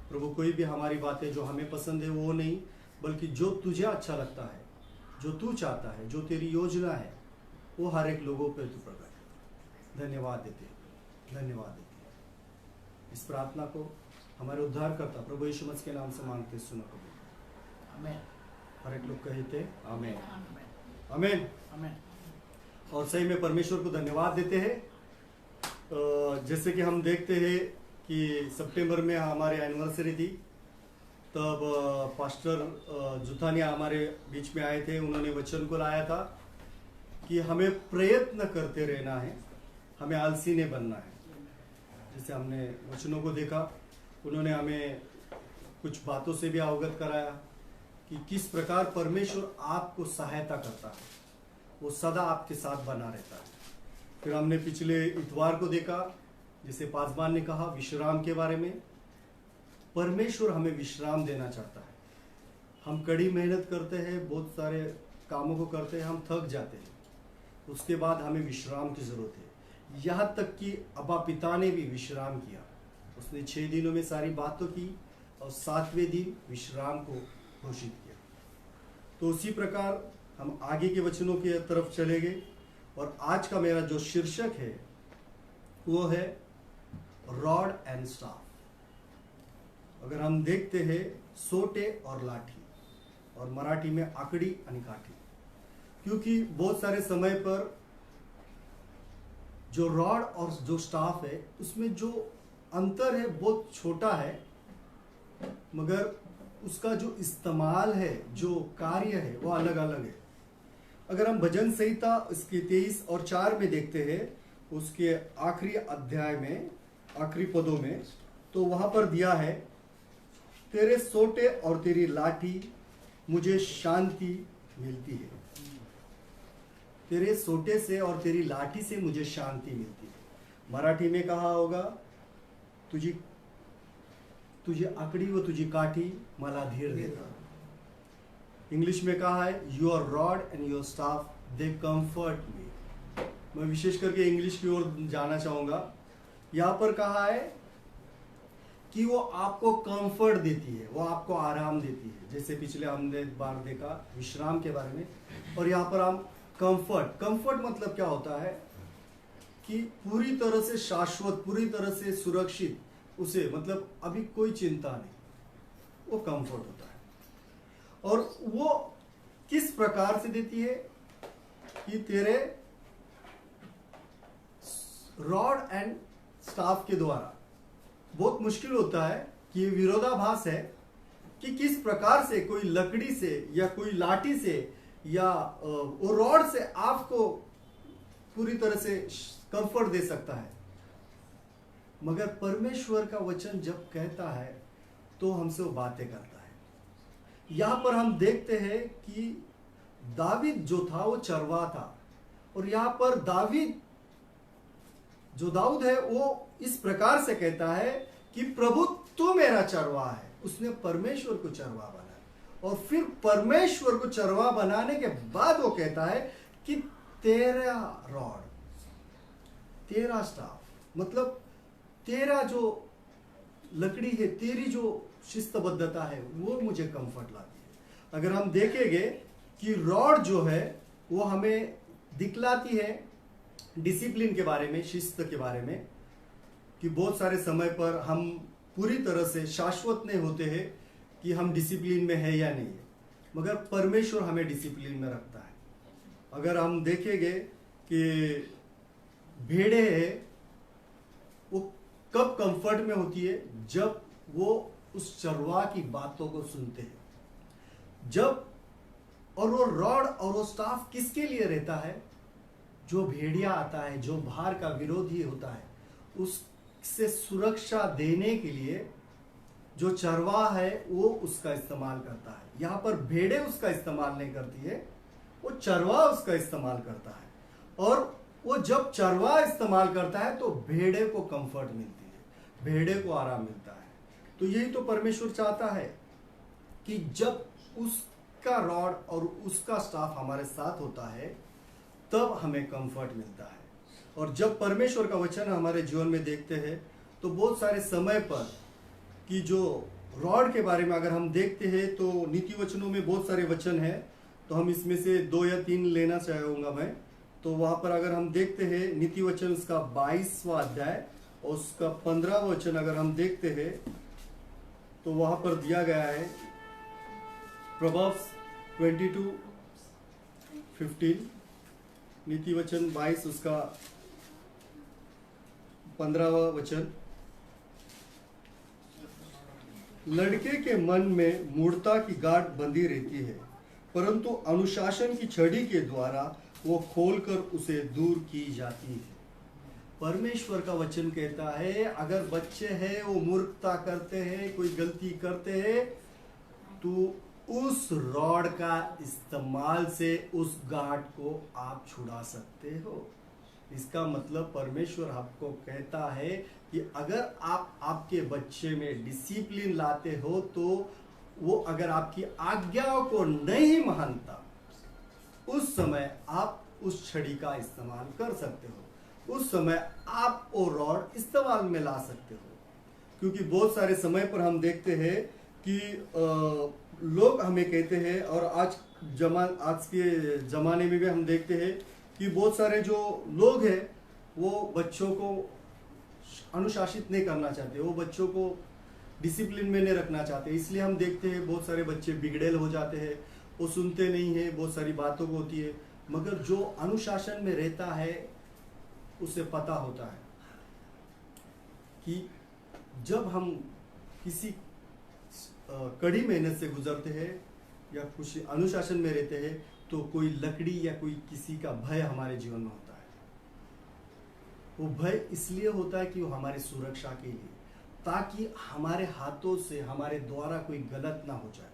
प्रभु कोई भी हमारी बातें जो हमें पसंद है वो नहीं, बल्कि जो तुझे अच्छा लगता है, जो तू चाहता है, जो तेरी योजना है, वो हर एक लोगों पर तू प्रकट। धन्यवाद देते, धन्यवाद देते। इस प्रार्थना को हमारे उद्धारकर्ता प्रभु यीशु मसीह के नाम से मांगते सुनो प्रभु। Amen. हर एक लोग कहते आमीन, Amen. आमीन। Amen. और सही में परमेश्वर को धन्यवाद देते हैं। जैसे कि हम देखते हैं कि सितंबर में हमारी एनिवर्सरी थी, तब पास्टर जुथानिया हमारे बीच में आए थे। उन्होंने वचन को लाया था कि हमें प्रयत्न करते रहना है, हमें आलसी नहीं बनना है। जैसे हमने वचनों को देखा, उन्होंने हमें कुछ बातों से भी अवगत कराया कि किस प्रकार परमेश्वर आपको सहायता करता है, वो सदा आपके साथ बना रहता है। फिर हमने पिछले इतवार को देखा, जैसे पासवान ने कहा विश्राम के बारे में। परमेश्वर हमें विश्राम देना चाहता है। हम कड़ी मेहनत करते हैं, बहुत सारे कामों को करते हैं, हम थक जाते हैं, उसके बाद हमें विश्राम की जरूरत है। यहाँ तक कि अब्बा पिता ने भी विश्राम किया। उसने 6 दिनों में सारी बातों की और 7वें दिन विश्राम को घोषित किया। तो उसी प्रकार हम आगे के वचनों की तरफ चलेंगे। और आज का मेरा जो शीर्षक है वो है रॉड एंड स्टाफ। अगर हम देखते हैं सोटे और लाठी, और मराठी में आकड़ी आणि काठी, क्योंकि बहुत सारे समय पर जो रॉड और जो स्टाफ है उसमें जो अंतर है बहुत छोटा है, मगर उसका जो इस्तेमाल है, जो कार्य है वो अलग अलग है। अगर हम भजन संहिता इसके 23 और 4 में देखते हैं, उसके आखिरी अध्याय में, आखिरी पदों में, तो वहां पर दिया है तेरे सोटे और तेरी लाठी मुझे शांति मिलती है। तेरे सोटे से और तेरी लाठी से मुझे शांति मिलती है। मराठी में कहा होगा, तुझी तुझी आकड़ी व तुझी काठी मला धीर देता। इंग्लिश में कहा है, your rod and your staff they comfort me. मैं विशेष करके इंग्लिश की ओर जाना चाहूंगा। यहां पर कहा है कि वो आपको कंफर्ट देती है, वो आपको आराम देती है। जैसे पिछले हमने बार देखा विश्राम के बारे में, और यहाँ पर हम कंफर्ट मतलब क्या होता है कि पूरी तरह से शाश्वत, पूरी तरह से सुरक्षित, उसे मतलब अभी कोई चिंता नहीं, वो कंफर्ट होता है। और वो किस प्रकार से देती है कि तेरे रॉड एंड स्टाफ के द्वारा। बहुत मुश्किल होता है कि विरोधाभास है कि किस प्रकार से कोई लकड़ी से या कोई लाठी से या वो रॉड से आपको पूरी तरह से कंफर्ट दे सकता है। मगर परमेश्वर का वचन जब कहता है तो हमसे वो बातें करता है। यहां पर हम देखते हैं कि दावीद जो था वो चरवाहा था, और यहां पर दावीद जो दाऊद है वो इस प्रकार से कहता है कि प्रभु तू मेरा चरवाहा है। उसने परमेश्वर को चरवाहा बनाया, और फिर परमेश्वर को चरवाहा बनाने के बाद वो कहता है कि तेरा रॉड, तेरा स्टाफ, मतलब तेरा जो लकड़ी है, तेरी जो शिस्तबद्धता है, वो मुझे कंफर्ट लाती है। अगर हम देखेंगे कि रॉड जो है वो हमें दिखलाती है डिसिप्लिन के बारे में, शिस्त के बारे में, कि बहुत सारे समय पर हम पूरी तरह से शाश्वत नहीं होते हैं कि हम डिसिप्लिन में है या नहीं है, मगर परमेश्वर हमें डिसिप्लिन में रखता है। अगर हम देखेंगे कि भेड़े है वो कब कंफर्ट में होती है, जब वो उस चरवाहा की बातों को सुनते हैं। जब और वो रॉड और वो स्टाफ किसके लिए रहता है? जो भेड़िया आता है, जो बाहर का विरोधी होता है, उससे सुरक्षा देने के लिए जो चरवाहा है वो उसका इस्तेमाल करता है। यहाँ पर भेड़े उसका इस्तेमाल नहीं करती है, वो चरवाहा उसका इस्तेमाल करता है। और वो जब चरवाहा इस्तेमाल करता है तो भेड़े को कंफर्ट मिलती है, भेड़े को आराम मिलता है। तो यही तो परमेश्वर चाहता है कि जब उसका रॉड और उसका स्टाफ हमारे साथ होता है तब हमें कंफर्ट मिलता है। और जब परमेश्वर का वचन हमारे जीवन में देखते हैं तो बहुत सारे समय पर कि जो रॉड के बारे में अगर हम देखते हैं तो नीति वचनों में बहुत सारे वचन हैं, तो हम इसमें से 2 या 3 लेना चाहूंगा मैं। तो वहां पर अगर हम देखते हैं नीति वचन उसका 22वां अध्याय और उसका 15वां वचन अगर हम देखते हैं तो वहां पर दिया गया है प्रोवर्ब्स 22:15, नीति वचन 22 उसका 15वां वचन। लड़के के मन में मूढ़ता की गांठ बंधी रहती है, परंतु अनुशासन की छड़ी के द्वारा वो खोलकर उसे दूर की जाती है। परमेश्वर का वचन कहता है अगर बच्चे हैं वो मूर्खता करते हैं, कोई गलती करते हैं, तो उस रॉड का इस्तेमाल से उस गांठ को आप छुड़ा सकते हो। इसका मतलब परमेश्वर आपको कहता है कि अगर आप आपके बच्चे में डिसिप्लिन लाते हो तो वो अगर आपकी आज्ञाओं को नहीं मानता, उस समय आप उस छड़ी का इस्तेमाल कर सकते हो, उस समय आप वो रॉड इस्तेमाल में ला सकते हो। क्योंकि बहुत सारे समय पर हम देखते हैं कि लोग हमें कहते हैं, और आज के जमाने में भी हम देखते हैं कि बहुत सारे जो लोग हैं वो बच्चों को अनुशासित नहीं करना चाहते, वो बच्चों को डिसिप्लिन में नहीं रखना चाहते। इसलिए हम देखते हैं बहुत सारे बच्चे बिगड़ेल हो जाते हैं, वो सुनते नहीं है, बहुत सारी बातों को होती है। मगर जो अनुशासन में रहता है उसे पता होता है कि जब हम किसी कड़ी मेहनत से गुजरते हैं या कुछ अनुशासन में रहते हैं तो कोई लकड़ी या कोई किसी का भय हमारे जीवन में होता है। वो भय इसलिए होता है कि वो हमारी सुरक्षा के लिए, ताकि हमारे हाथों से हमारे द्वारा कोई गलत ना हो जाए।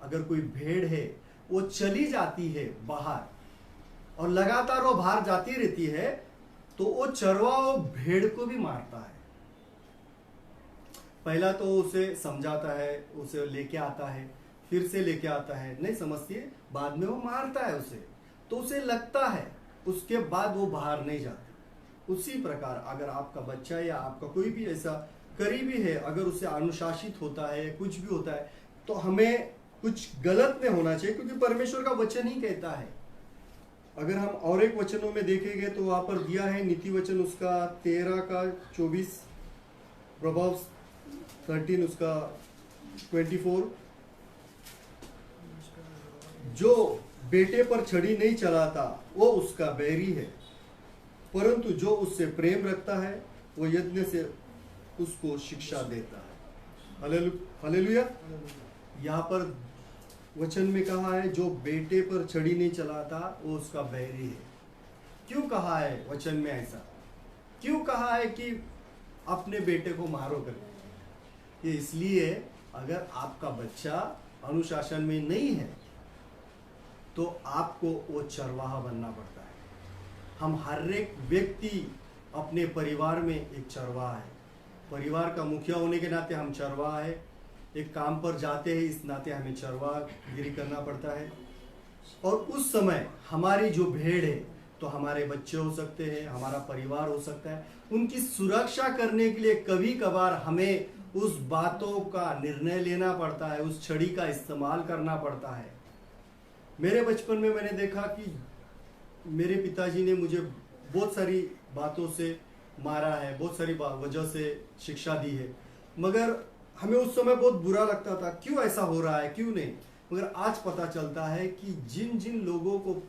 अगर कोई भेड़ है वो चली जाती है बाहर और लगातार वो बाहर जाती रहती है, तो वो चरवा वो भेड़ को भी मारता है। पहला तो उसे समझाता है, उसे लेके आता है, फिर से लेके आता है, नहीं समझती है, बाद में वो मारता है उसे, तो उसे लगता है, उसके बाद वो बाहर नहीं जाती। उसी प्रकार अगर आपका बच्चा या आपका कोई भी ऐसा करीबी है, अगर उसे अनुशासित होता है, कुछ भी होता है, तो हमें कुछ गलत नहीं होना चाहिए, क्योंकि परमेश्वर का वचन ही कहता है। अगर हम और एक वचनों में देखेंगे तो वहां पर दिया है नीति वचन उसका 13 का 24, प्रभाव 13 उसका 24, जो बेटे पर छड़ी नहीं चलाता वो उसका बैरी है, परंतु जो उससे प्रेम रखता है वो यज्ञ से उसको शिक्षा देता है। हालेलुया। यहाँ पर वचन में कहा है जो बेटे पर छड़ी नहीं चलाता वो उसका बैरी है। क्यों कहा है वचन में ऐसा? क्यों कहा है कि अपने बेटे को मारो करके? ये इसलिए अगर आपका बच्चा अनुशासन में नहीं है तो आपको वो चरवाहा बनना पड़ता है। हम हर एक व्यक्ति अपने परिवार में एक चरवाहा है। परिवार का मुखिया होने के नाते हम चरवाहा है। एक काम पर जाते हैं इस नाते हमें चरवाहगिरी करना पड़ता है। और उस समय हमारी जो भेड़ है तो हमारे बच्चे हो सकते हैं, हमारा परिवार हो सकता है। उनकी सुरक्षा करने के लिए कभी कभार हमें उस बातों का निर्णय लेना पड़ता है, उस छड़ी का इस्तेमाल करना पड़ता है। मेरे बचपन में मैंने देखा कि मेरे पिताजी ने मुझे बहुत सारी बातों से मारा है, बहुत सारी वजह से शिक्षा दी है, मगर हमें उस समय बहुत बुरा लगता था, क्यों ऐसा हो रहा है, क्यों नहीं। मगर आज पता चलता है कि जिन जिन लोगों को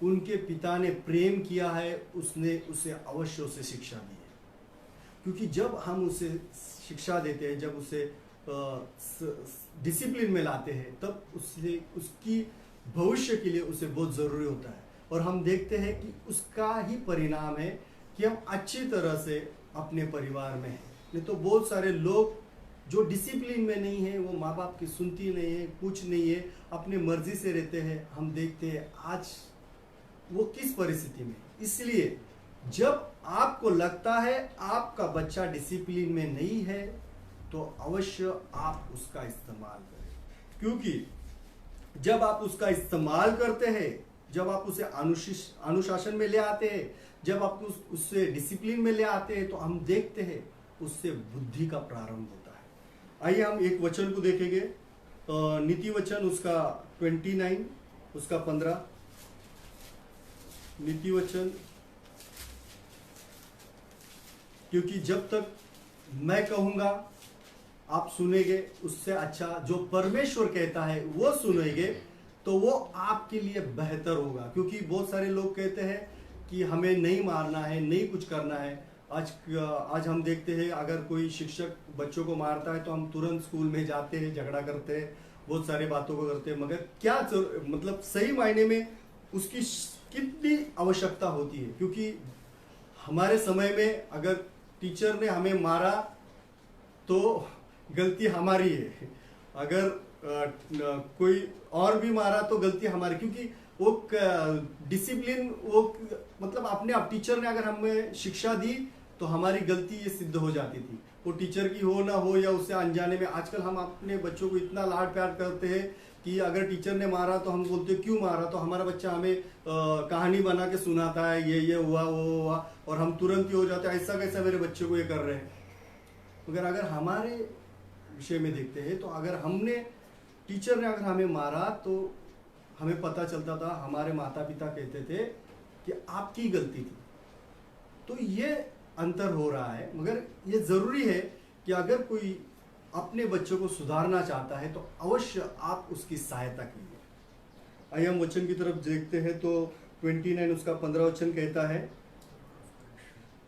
उनके पिता ने प्रेम किया है उसने उसे अवश्य उसे शिक्षा दी है। क्योंकि जब हम उसे शिक्षा देते हैं, जब उसे डिसिप्लिन में लाते हैं, तब उससे उसकी भविष्य के लिए उसे बहुत ज़रूरी होता है। और हम देखते हैं कि उसका ही परिणाम है कि हम अच्छी तरह से अपने परिवार में हैं। नहीं तो बहुत सारे लोग जो डिसिप्लिन में नहीं है, वो माँ बाप की सुनती नहीं है, कुछ नहीं है, अपने मर्जी से रहते हैं। हम देखते हैं आज वो किस परिस्थिति में। इसलिए जब आपको लगता है आपका बच्चा डिसिप्लिन में नहीं है तो अवश्य आप उसका इस्तेमाल करें। क्योंकि जब आप उसका इस्तेमाल करते हैं, जब आप उसे अनुशासन में ले आते हैं, जब आप उससे डिसिप्लिन में ले आते हैं, तो हम देखते हैं उससे बुद्धि का प्रारंभ होता है। आइए हम एक वचन को देखेंगे, नीति वचन उसका 29 उसका 15। नीति वचन, क्योंकि जब तक मैं कहूंगा आप सुनेंगे, उससे अच्छा जो परमेश्वर कहता है वो सुनेंगे, तो वो आपके लिए बेहतर होगा। क्योंकि बहुत सारे लोग कहते हैं कि हमें नहीं मारना है, नहीं कुछ करना है। आज हम देखते हैं अगर कोई शिक्षक बच्चों को मारता है तो हम तुरंत स्कूल में जाते हैं, झगड़ा करते हैं, बहुत सारे बातों को करते हैं। मगर क्या मतलब सही मायने में उसकी कितनी आवश्यकता होती है? क्योंकि हमारे समय में अगर टीचर ने हमें मारा तो गलती हमारी है, अगर कोई और भी मारा तो गलती हमारी। क्योंकि वो डिसिप्लिन, वो मतलब अपने आप टीचर ने अगर हमें शिक्षा दी तो हमारी गलती ये सिद्ध हो जाती थी। वो टीचर की हो ना हो या उससे अनजाने में। आजकल हम अपने बच्चों को इतना लाड प्यार करते हैं कि अगर टीचर ने मारा तो हम बोलते हैं क्यों मारा, तो हमारा बच्चा हमें कहानी बना के सुनाता है, ये हुआ वो हुआ, और हम तुरंत ही हो जाते हैं ऐसा कैसा मेरे बच्चे को ये कर रहे हैं। मगर अगर हमारे विषय में देखते हैं तो अगर हमने टीचर ने अगर हमें मारा तो हमें पता चलता था, हमारे माता पिता कहते थे कि आपकी गलती थी। तो ये अंतर हो रहा है। मगर ये जरूरी है कि अगर कोई अपने बच्चों को सुधारना चाहता है तो अवश्य आप उसकी सहायता कीजिए। आइए हम वचन की तरफ देखते हैं तो 29 उसका 15 वचन कहता है,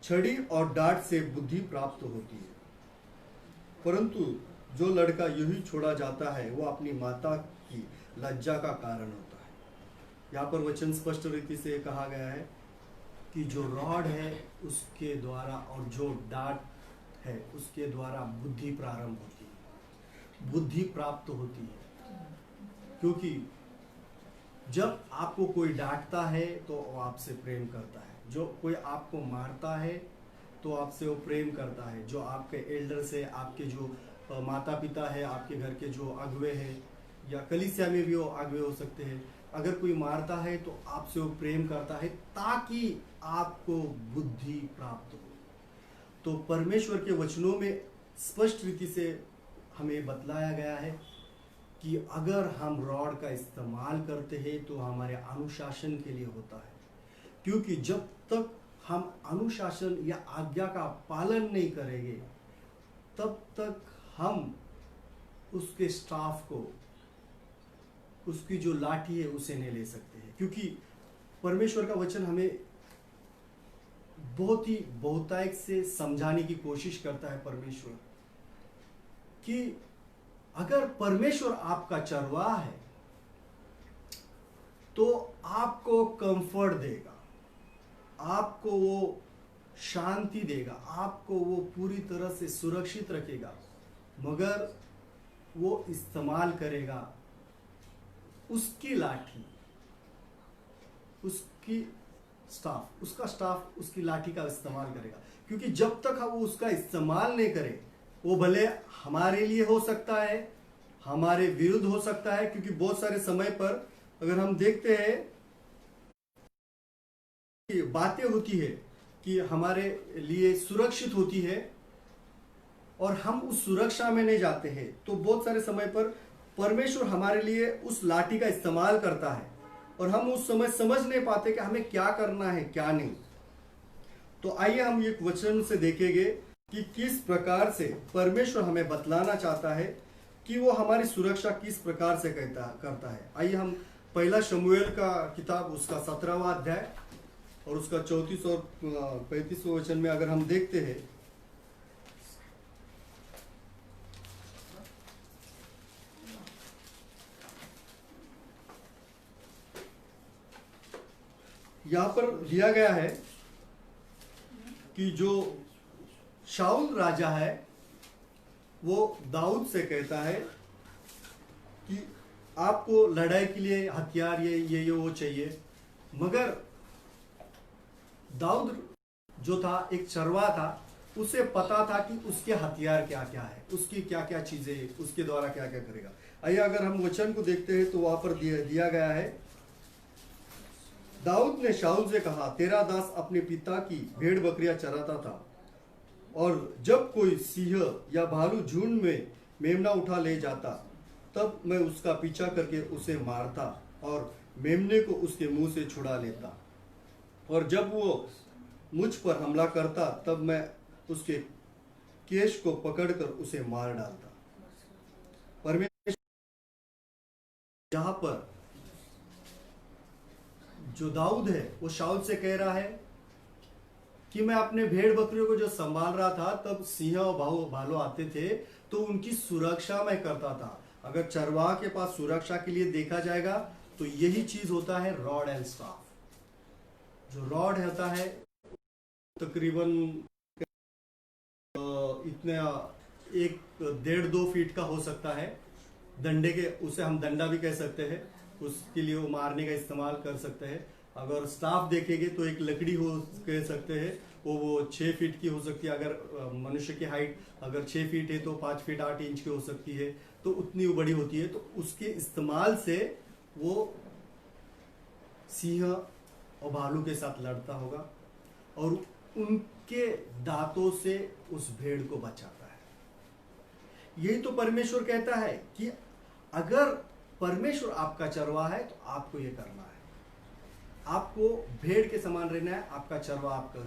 छड़ी और डांट से बुद्धि प्राप्त होती है, परंतु जो लड़का यूं ही छोड़ा जाता है वो अपनी माता की लज्जा का कारण होता है। यहाँ पर वचन स्पष्ट रीति से कहा गया है कि जो रॉड है उसके द्वारा और जो डांट है उसके द्वारा बुद्धि प्रारंभ होती है, बुद्धि प्राप्त होती है। क्योंकि जब आपको कोई डांटता है तो वो आपसे प्रेम करता है, जो कोई आपको मारता है तो आपसे वो प्रेम करता है, जो आपके एल्डर्स है, आपके जो माता पिता है, आपके घर के जो अगुवे हैं, या कलीसिया में भी वो अगुवे हो सकते हैं, अगर कोई मारता है तो आपसे वो प्रेम करता है ताकि आपको बुद्धि प्राप्त हो। तो परमेश्वर के वचनों में स्पष्ट रीति से हमें बतलाया गया है कि अगर हम रॉड का इस्तेमाल करते हैं तो हमारे अनुशासन के लिए होता है। क्योंकि जब तक हम अनुशासन या आज्ञा का पालन नहीं करेंगे तब तक हम उसके स्टाफ को, उसकी जो लाठी है उसे नहीं ले सकते हैं। क्योंकि परमेश्वर का वचन हमें बहुत ही बहुतायत से समझाने की कोशिश करता है परमेश्वर कि अगर परमेश्वर आपका चरवाहा है तो आपको कंफर्ट देगा, आपको वो शांति देगा, आपको वो पूरी तरह से सुरक्षित रखेगा, मगर वो इस्तेमाल करेगा उसकी लाठी, उसकी स्टाफ, उसका स्टाफ उसकी लाठी का इस्तेमाल करेगा। क्योंकि जब तक वो उसका इस्तेमाल नहीं करे, वो भले हमारे लिए हो सकता है, हमारे विरुद्ध हो सकता है। क्योंकि बहुत सारे समय पर अगर हम देखते हैं कि बातें होती है कि हमारे लिए सुरक्षित होती है और हम उस सुरक्षा में नहीं जाते हैं, तो बहुत सारे समय पर परमेश्वर हमारे लिए उस लाठी का इस्तेमाल करता है और हम उस समय समझ नहीं पाते कि हमें क्या करना है क्या नहीं। तो आइए हम एक वचन से देखेंगे कि किस प्रकार से परमेश्वर हमें बतलाना चाहता है कि वो हमारी सुरक्षा किस प्रकार से करता है। आइए हम पहला शमूएल का किताब उसका 17वां अध्याय और उसका 34 और 35 वचन में अगर हम देखते हैं, यहां पर दिया गया है कि जो शाऊल राजा है वो दाऊद से कहता है कि आपको लड़ाई के लिए हथियार ये वो चाहिए। मगर दाऊद जो था एक चरवाहा था, उसे पता था कि उसके हथियार क्या क्या है, उसकी क्या क्या चीजें, उसके द्वारा क्या क्या करेगा। आइए अगर हम वचन को देखते हैं तो वहां पर दिया गया है, दाऊद ने शाऊल से कहा, तेरा दास अपने पिता की भेड़ बकरियां चराता था और जब कोई सिंह या भालू झुंड में मेमना उठा ले जाता तब मैं उसका पीछा करके उसे मारता और मेमने को उसके मुंह से छुड़ा लेता, और जब वो मुझ पर हमला करता तब मैं उसके केश को पकड़कर उसे मार डालता। परमेश्वर यहाँ पर जो दाऊद है वो शाऊल से कह रहा है कि मैं अपने भेड़ बकरियों को जो संभाल रहा था तब सिंह और भालू आते थे तो उनकी सुरक्षा मैं करता था। अगर चरवाहा के पास सुरक्षा के लिए देखा जाएगा तो यही चीज होता है रॉड एंड स्टाफ। जो रॉड होता है तकरीबन इतने 1.5-2 फीट का हो सकता है, डंडे के, उसे हम डंडा भी कह सकते हैं, उसके लिए वो मारने का इस्तेमाल कर सकते हैं। अगर स्टाफ देखेंगे तो एक लकड़ी हो कह सकते हैं, वो 6 फीट की हो सकती है। अगर मनुष्य की हाइट अगर 6 फीट है तो 5 फीट 8 इंच की हो सकती है, तो उतनी वो बड़ी होती है। तो उसके इस्तेमाल से वो सिंह और भालू के साथ लड़ता होगा और उनके दांतों से उस भेड़ को बचाता है। यही तो परमेश्वर कहता है कि अगर परमेश्वर आपका चरवाहा है तो आपको ये करना है, आपको भेड़ के समान रहना है, आपका चरवाहा आपका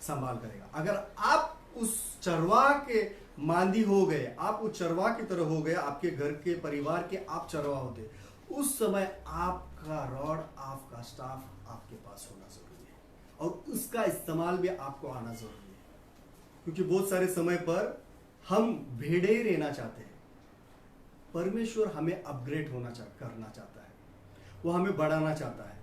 संभाल करेगा। अगर आप उस चरवाहा के मांदी हो गए, आप उस चरवाहा की तरह हो गए, आपके घर के परिवार के आप चरवाहा होते, उस समय आपका रॉड, आपका स्टाफ आपके पास होना जरूरी है और उसका इस्तेमाल भी आपको आना जरूरी है। क्योंकि बहुत सारे समय पर हम भेड़े ही रहना चाहते हैं, परमेश्वर हमें अपग्रेड करना चाहता है, वो हमें बढ़ाना चाहता है।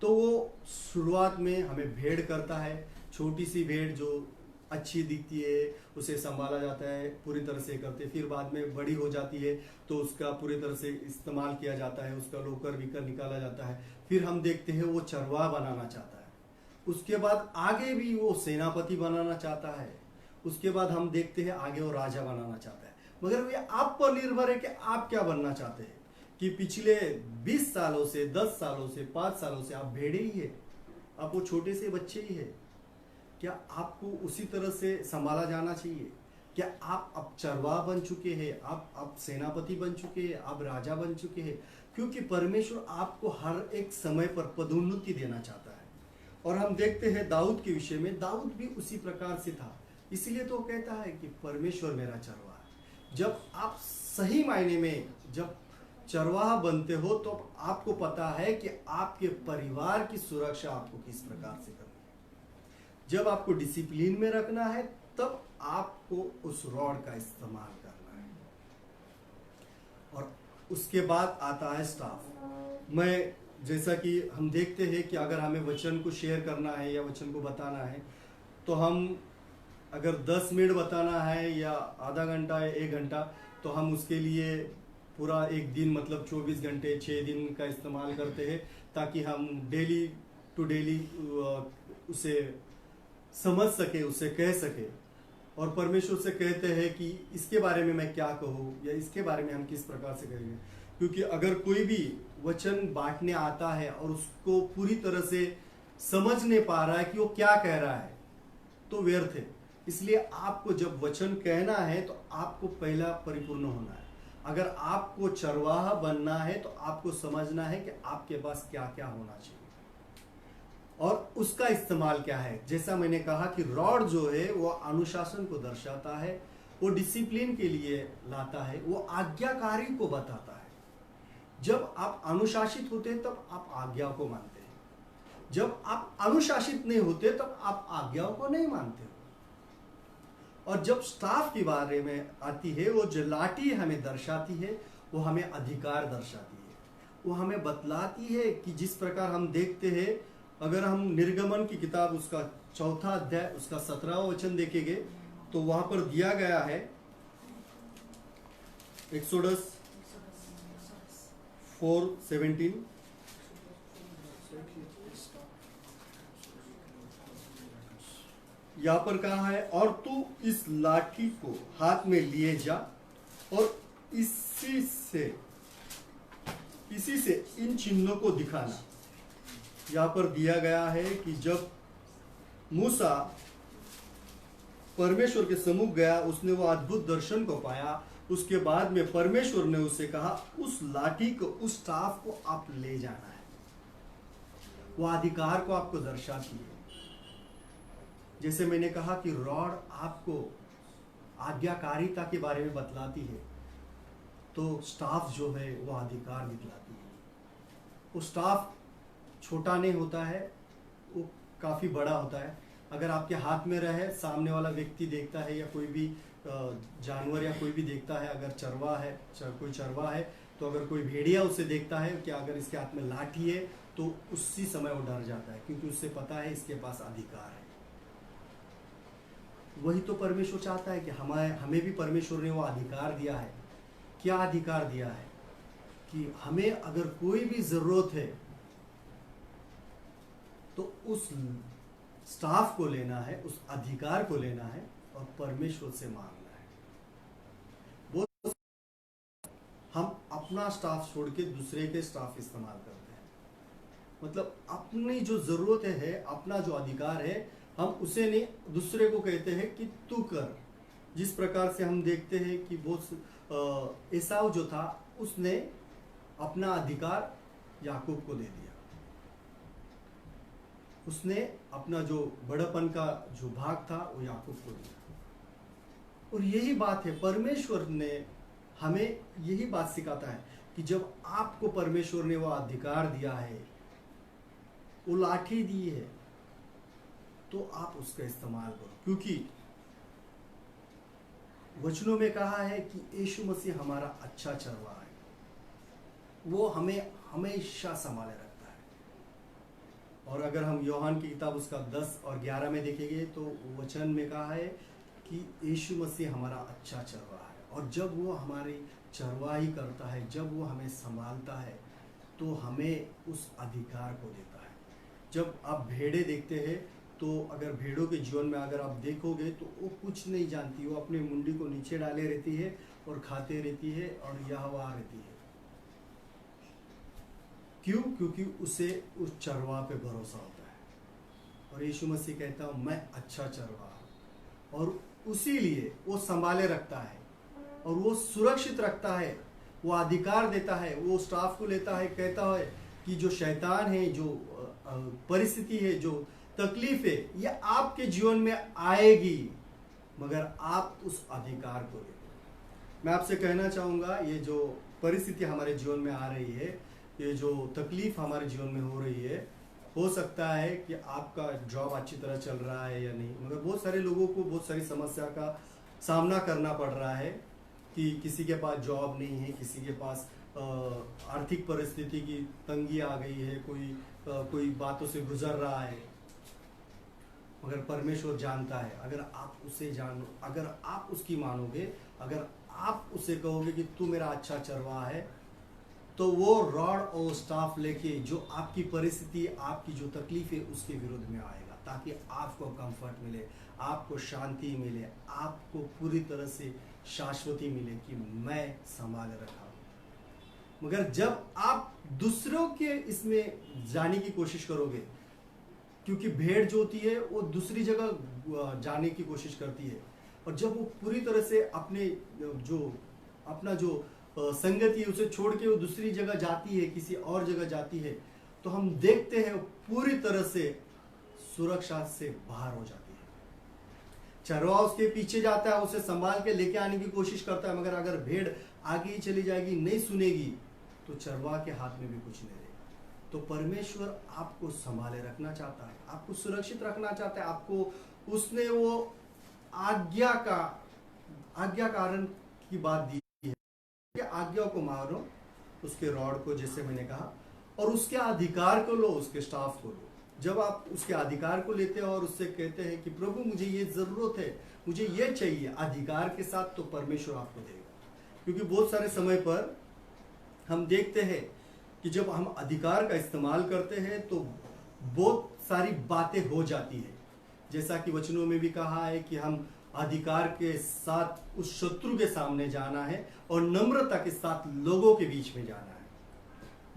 तो वो शुरुआत में हमें भेड़ करता है, छोटी सी भेड़ जो अच्छी दिखती है, उसे संभाला जाता है, पूरी तरह से करते, फिर बाद में बड़ी हो जाती है तो उसका पूरी तरह से इस्तेमाल किया जाता है, उसका लोकर विकर निकाला जाता है। फिर हम देखते हैं वो चरवाहा बनाना चाहता है, उसके बाद आगे भी वो सेनापति बनाना चाहता है, उसके बाद हम देखते हैं आगे वो राजा बनाना चाहता है। मगर ये आप पर निर्भर है कि आप क्या बनना चाहते हैं। कि पिछले 20 सालों से, 10 सालों से, 5 सालों से आप भेड़े ही है, आप वो छोटे से बच्चे ही है, क्या आपको उसी तरह से संभाला जाना चाहिए? क्या आप अब चरवाहा बन चुके हैं, आप सेनापति बन चुके हैं, आप राजा बन चुके हैं? क्योंकि परमेश्वर आपको हर एक समय पर पदोन्नति देना चाहता है। और हम देखते हैं दाऊद के विषय में, दाऊद भी उसी प्रकार से था, इसलिए तो कहता है कि परमेश्वर मेरा चरवाहा है। जब आप सही मायने में जब चरवाहा बनते हो तो आपको पता है कि आपके परिवार की सुरक्षा आपको किस प्रकार से करनी है। जब आपको डिसिप्लिन में रखना है तब आपको उस रॉड का इस्तेमाल करना है। और उसके बाद आता है स्टाफ। मैं जैसा कि हम देखते हैं कि अगर हमें वचन को शेयर करना है या वचन को बताना है तो हम अगर 10 मिनट बताना है या आधा घंटा या 1 घंटा, तो हम उसके लिए पूरा एक दिन मतलब 24 घंटे 6 दिन का इस्तेमाल करते हैं, ताकि हम डेली टू डेली उसे समझ सके, उसे कह सके। और परमेश्वर से कहते हैं कि इसके बारे में मैं क्या कहूँ या इसके बारे में हम किस प्रकार से करेंगे। क्योंकि अगर कोई भी वचन बांटने आता है और उसको पूरी तरह से समझ नहीं पा रहा है कि वो क्या कह रहा है तो व्यर्थ है। इसलिए आपको जब वचन कहना है तो आपको पहला परिपूर्ण होना है। अगर आपको चरवाहा बनना है तो आपको समझना है कि आपके पास क्या क्या होना चाहिए और उसका इस्तेमाल क्या है। जैसा मैंने कहा कि रॉड जो है वो अनुशासन को दर्शाता है, वो डिसिप्लिन के लिए लाता है, वो आज्ञाकारी को बताता है। जब आप अनुशासित होते हैं तब आप आज्ञा को मानते हैं, जब आप अनुशासित नहीं होते तब आप आज्ञाओं को नहीं मानते हो। और जब स्टाफ के बारे में आती है, वो जो लाठी हमें दर्शाती है वो हमें अधिकार दर्शाती है, वो हमें बतलाती है कि जिस प्रकार हम देखते हैं, अगर हम निर्गमन की किताब उसका 4 अध्याय उसका 17वां वचन देखेंगे तो वहां पर दिया गया है, एक्सोडस 4:17, यहाँ पर कहा है, और तू इस लाठी को हाथ में लिए जा और इसी से इन चिन्हों को दिखाना। यहाँ पर दिया गया है कि जब मूसा परमेश्वर के सम्मुख गया, उसने वो अद्भुत दर्शन को पाया। उसके बाद में परमेश्वर ने उससे कहा उस लाठी को, उस स्टाफ को आप ले जाना है। वो अधिकार को आपको दर्शाती है। जैसे मैंने कहा कि रॉड आपको आज्ञाकारिता के बारे में बतलाती है, तो स्टाफ जो है वो अधिकार दिखलाती है। वो स्टाफ छोटा नहीं होता है, वो काफ़ी बड़ा होता है। अगर आपके हाथ में रहे, सामने वाला व्यक्ति देखता है या कोई भी जानवर या कोई भी देखता है, अगर चरवा है, कोई चरवा है, तो अगर कोई भेड़िया उसे देखता है कि अगर इसके हाथ में लाठी है तो उसी समय वो डर जाता है, क्योंकि उससे पता है इसके पास अधिकार है। वही तो परमेश्वर चाहता है कि हमें भी परमेश्वर ने वो अधिकार दिया है। क्या अधिकार दिया है? कि हमें अगर कोई भी जरूरत है तो उस स्टाफ को लेना है, उस अधिकार को लेना है और परमेश्वर से मांगना है। वो हम अपना स्टाफ छोड़ के दूसरे के स्टाफ इस्तेमाल करते हैं। मतलब अपनी जो जरूरत है, अपना जो अधिकार है, हम उसे नहीं, दूसरे को कहते हैं कि तू कर। जिस प्रकार से हम देखते हैं कि वो एसाव जो था, उसने अपना अधिकार याकूब को दे दिया। उसने अपना जो बड़पन का जो भाग था वो याकूब को दिया। और यही बात है, परमेश्वर ने हमें यही बात सिखाता है कि जब आपको परमेश्वर ने वो अधिकार दिया है, वो लाठी दी है, तो आप उसका इस्तेमाल करो। क्योंकि वचनों में कहा है कि यीशु मसीह हमारा अच्छा चरवाहा है, वो हमें हमेशा संभाले रखता है। और अगर हम यूहन्ना की किताब उसका 10 और 11 में देखेंगे तो वचन में कहा है कि यीशु मसीह हमारा अच्छा चरवाहा है, और जब वो हमारी चरवाही करता है, जब वो हमें संभालता है, तो हमें उस अधिकार को देता है। जब आप भेड़ें देखते हैं तो अगर भेड़ों के जीवन में अगर आप देखोगे तो वो कुछ नहीं जानती, वो अपने मुंडी को नीचे डाले रहती है और खाते रहती है और यहोवा रहती है। क्यों? क्योंकि उसे उस चरवाह पे भरोसा होता है। और यीशु मसीह कहता हूँ मैं अच्छा चरवाहा हूँ, और उसी लिए वो संभाले रखता है और वो सुरक्षित रखता है, वो अधिकार देता है, वो स्टाफ को लेता है, कहता है कि जो शैतान है, जो परिस्थिति है, जो तकलीफ है, ये आपके जीवन में आएगी, मगर आप उस अधिकार को लेते। मैं आपसे कहना चाहूँगा, ये जो परिस्थिति हमारे जीवन में आ रही है, ये जो तकलीफ हमारे जीवन में हो रही है, हो सकता है कि आपका जॉब अच्छी तरह चल रहा है या नहीं, मगर बहुत सारे लोगों को बहुत सारी समस्या का सामना करना पड़ रहा है कि किसी के पास जॉब नहीं है, किसी के पास आर्थिक परिस्थिति की तंगी आ गई है, कोई बातों से गुजर रहा है, मगर परमेश्वर जानता है। अगर आप उसे जानो, अगर आप उसकी मानोगे, अगर आप उसे कहोगे कि तू मेरा अच्छा चरवाहा है, तो वो रॉड और स्टाफ लेके जो आपकी परिस्थिति, आपकी जो तकलीफ है, उसके विरुद्ध में आएगा, ताकि आपको कंफर्ट मिले, आपको शांति मिले, आपको पूरी तरह से शाश्वती मिले कि मैं संभाले रखा हूँ। मगर जब आप दूसरों के इसमें जाने की कोशिश करोगे, क्योंकि भेड़ जो होती है वो दूसरी जगह जाने की कोशिश करती है, और जब वो पूरी तरह से अपना जो संगति है उसे छोड़ के वो दूसरी जगह जाती है, किसी और जगह जाती है, तो हम देखते हैं पूरी तरह से सुरक्षा से बाहर हो जाती है। चरवाहा उसके पीछे जाता है, उसे संभाल के लेके आने की कोशिश करता है, मगर अगर भेड़ आगे ही चली जाएगी, नहीं सुनेगी, तो चरवाहा के हाथ में भी कुछ नहीं रहेगा। तो परमेश्वर आपको संभाले रखना चाहता है, आपको सुरक्षित रखना चाहता है। आपको उसने वो आज्ञाकारण की बात दी है कि आज्ञा को मानो, उसके रॉड को, जैसे मैंने कहा, और उसके अधिकार को लो, उसके स्टाफ को लो। जब आप उसके अधिकार को लेते हैं और उससे कहते हैं कि प्रभु मुझे ये जरूरत है, मुझे ये चाहिए, अधिकार के साथ, तो परमेश्वर आपको देगा। क्योंकि बहुत सारे समय पर हम देखते हैं कि जब हम अधिकार का इस्तेमाल करते हैं तो बहुत सारी बातें हो जाती है। जैसा कि वचनों में भी कहा है कि हम अधिकार के साथ उस शत्रु के सामने जाना है और नम्रता के साथ लोगों के बीच में जाना है।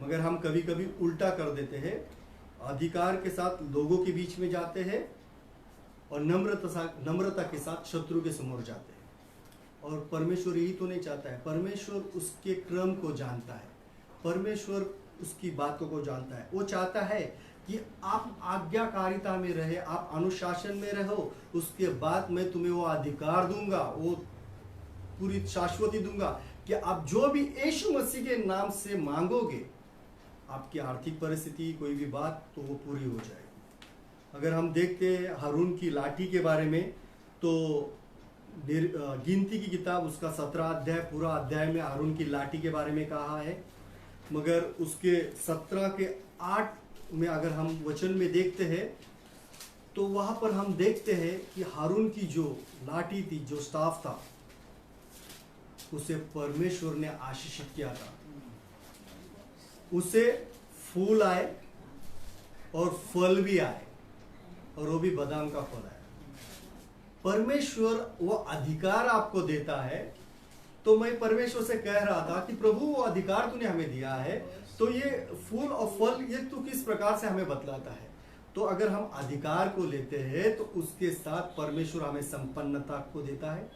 मगर हम कभी कभी उल्टा कर देते हैं, अधिकार के साथ लोगों के बीच में जाते हैं और नम्रता के साथ शत्रु के समोर जाते हैं। और परमेश्वर यही तो नहीं चाहता है। परमेश्वर उसके क्रम को जानता है, परमेश्वर उसकी बातों को जानता है। वो चाहता है कि आप आज्ञाकारिता में रहे, आप अनुशासन में रहो, उसके बाद मैं तुम्हें वो अधिकार दूंगा, वो पूरी शाश्वती दूंगा कि आप जो भी यीशु मसीह के नाम से मांगोगे, आपकी आर्थिक परिस्थिति, कोई भी बात, तो वो पूरी हो जाएगी। अगर हम देखते हैं हारून की लाठी के बारे में, तो गिनती की किताब उसका 17 अध्याय, पूरा अध्याय में हारून की लाठी के बारे में कहा है। मगर उसके 17 के 8 में अगर हम वचन में देखते हैं तो वहां पर हम देखते हैं कि हारून की जो लाठी थी, जो स्टाफ था, उसे परमेश्वर ने आशीषित किया था। उसे फूल आए और फल भी आए, और वो भी बादाम का फल आया। परमेश्वर वो अधिकार आपको देता है। तो मैं परमेश्वर से कह रहा था कि प्रभु वो अधिकार तूने हमें दिया है, तो ये फूल और फल ये तू किस प्रकार से हमें बतलाता है। तो अगर हम अधिकार को लेते हैं तो उसके साथ परमेश्वर हमें संपन्नता को देता है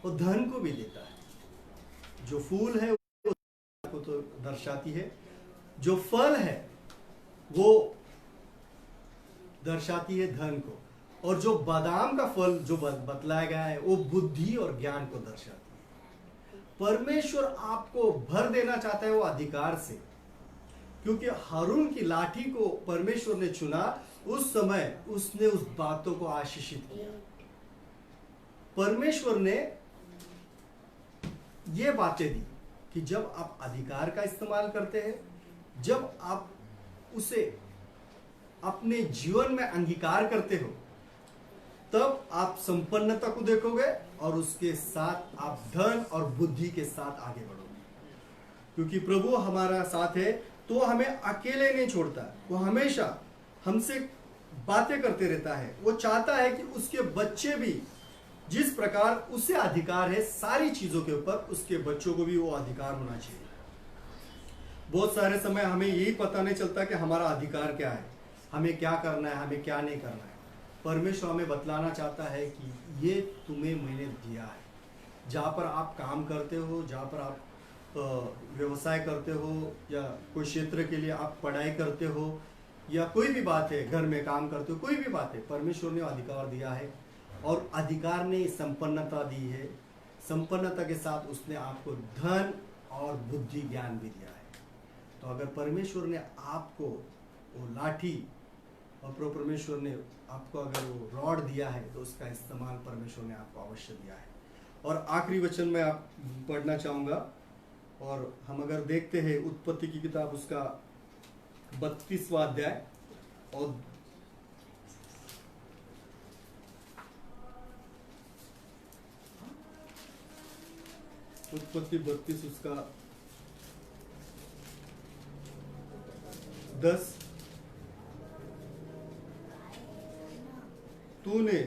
और धन को भी देता है। जो फूल है वो तो दर्शाती है, जो फल है वो दर्शाती है धन को, और जो बादाम का फल जो बतलाया गया है वो बुद्धि और ज्ञान को दर्शाती है। परमेश्वर आपको भर देना चाहता है वो अधिकार से, क्योंकि हारून की लाठी को परमेश्वर ने चुना। उस समय उसने उस बातों को आशीषित किया। परमेश्वर ने ये बातें दी कि जब आप अधिकार का इस्तेमाल करते हैं, जब आप उसे अपने जीवन में अंगीकार करते हो, तब आप संपन्नता को देखोगे और उसके साथ आप धन और बुद्धि के साथ आगे बढ़ोगे। क्योंकि प्रभु हमारा साथ है तो हमें अकेले नहीं छोड़ता, वो हमेशा हमसे बातें करते रहता है। वो चाहता है कि उसके बच्चे भी जिस प्रकार उसे अधिकार है सारी चीजों के ऊपर, उसके बच्चों को भी वो अधिकार होना चाहिए। बहुत सारे समय हमें यही पता नहीं चलता कि हमारा अधिकार क्या है, हमें क्या करना है, हमें क्या नहीं करना है। परमेश्वर हमें बतलाना चाहता है कि ये तुम्हें मैंने दिया है। जहाँ पर आप काम करते हो, जहाँ पर आप व्यवसाय करते हो, या कोई क्षेत्र के लिए आप पढ़ाई करते हो, या कोई भी बात है, घर में काम करते हो, कोई भी बात है, परमेश्वर ने अधिकार दिया है। और अधिकार ने संपन्नता दी है। संपन्नता के साथ उसने आपको धन और बुद्धि ज्ञान भी दिया है। तो अगर परमेश्वर ने आपको वो लाठी और परमेश्वर ने आपको अगर वो रॉड दिया है, तो उसका इस्तेमाल परमेश्वर ने आपको अवश्य दिया है। और आखिरी वचन में आप पढ़ना चाहूँगा, और हम अगर देखते हैं उत्पत्ति की किताब उसका 32वां अध्याय और उत्पत्ति 32 उसका 10, तूने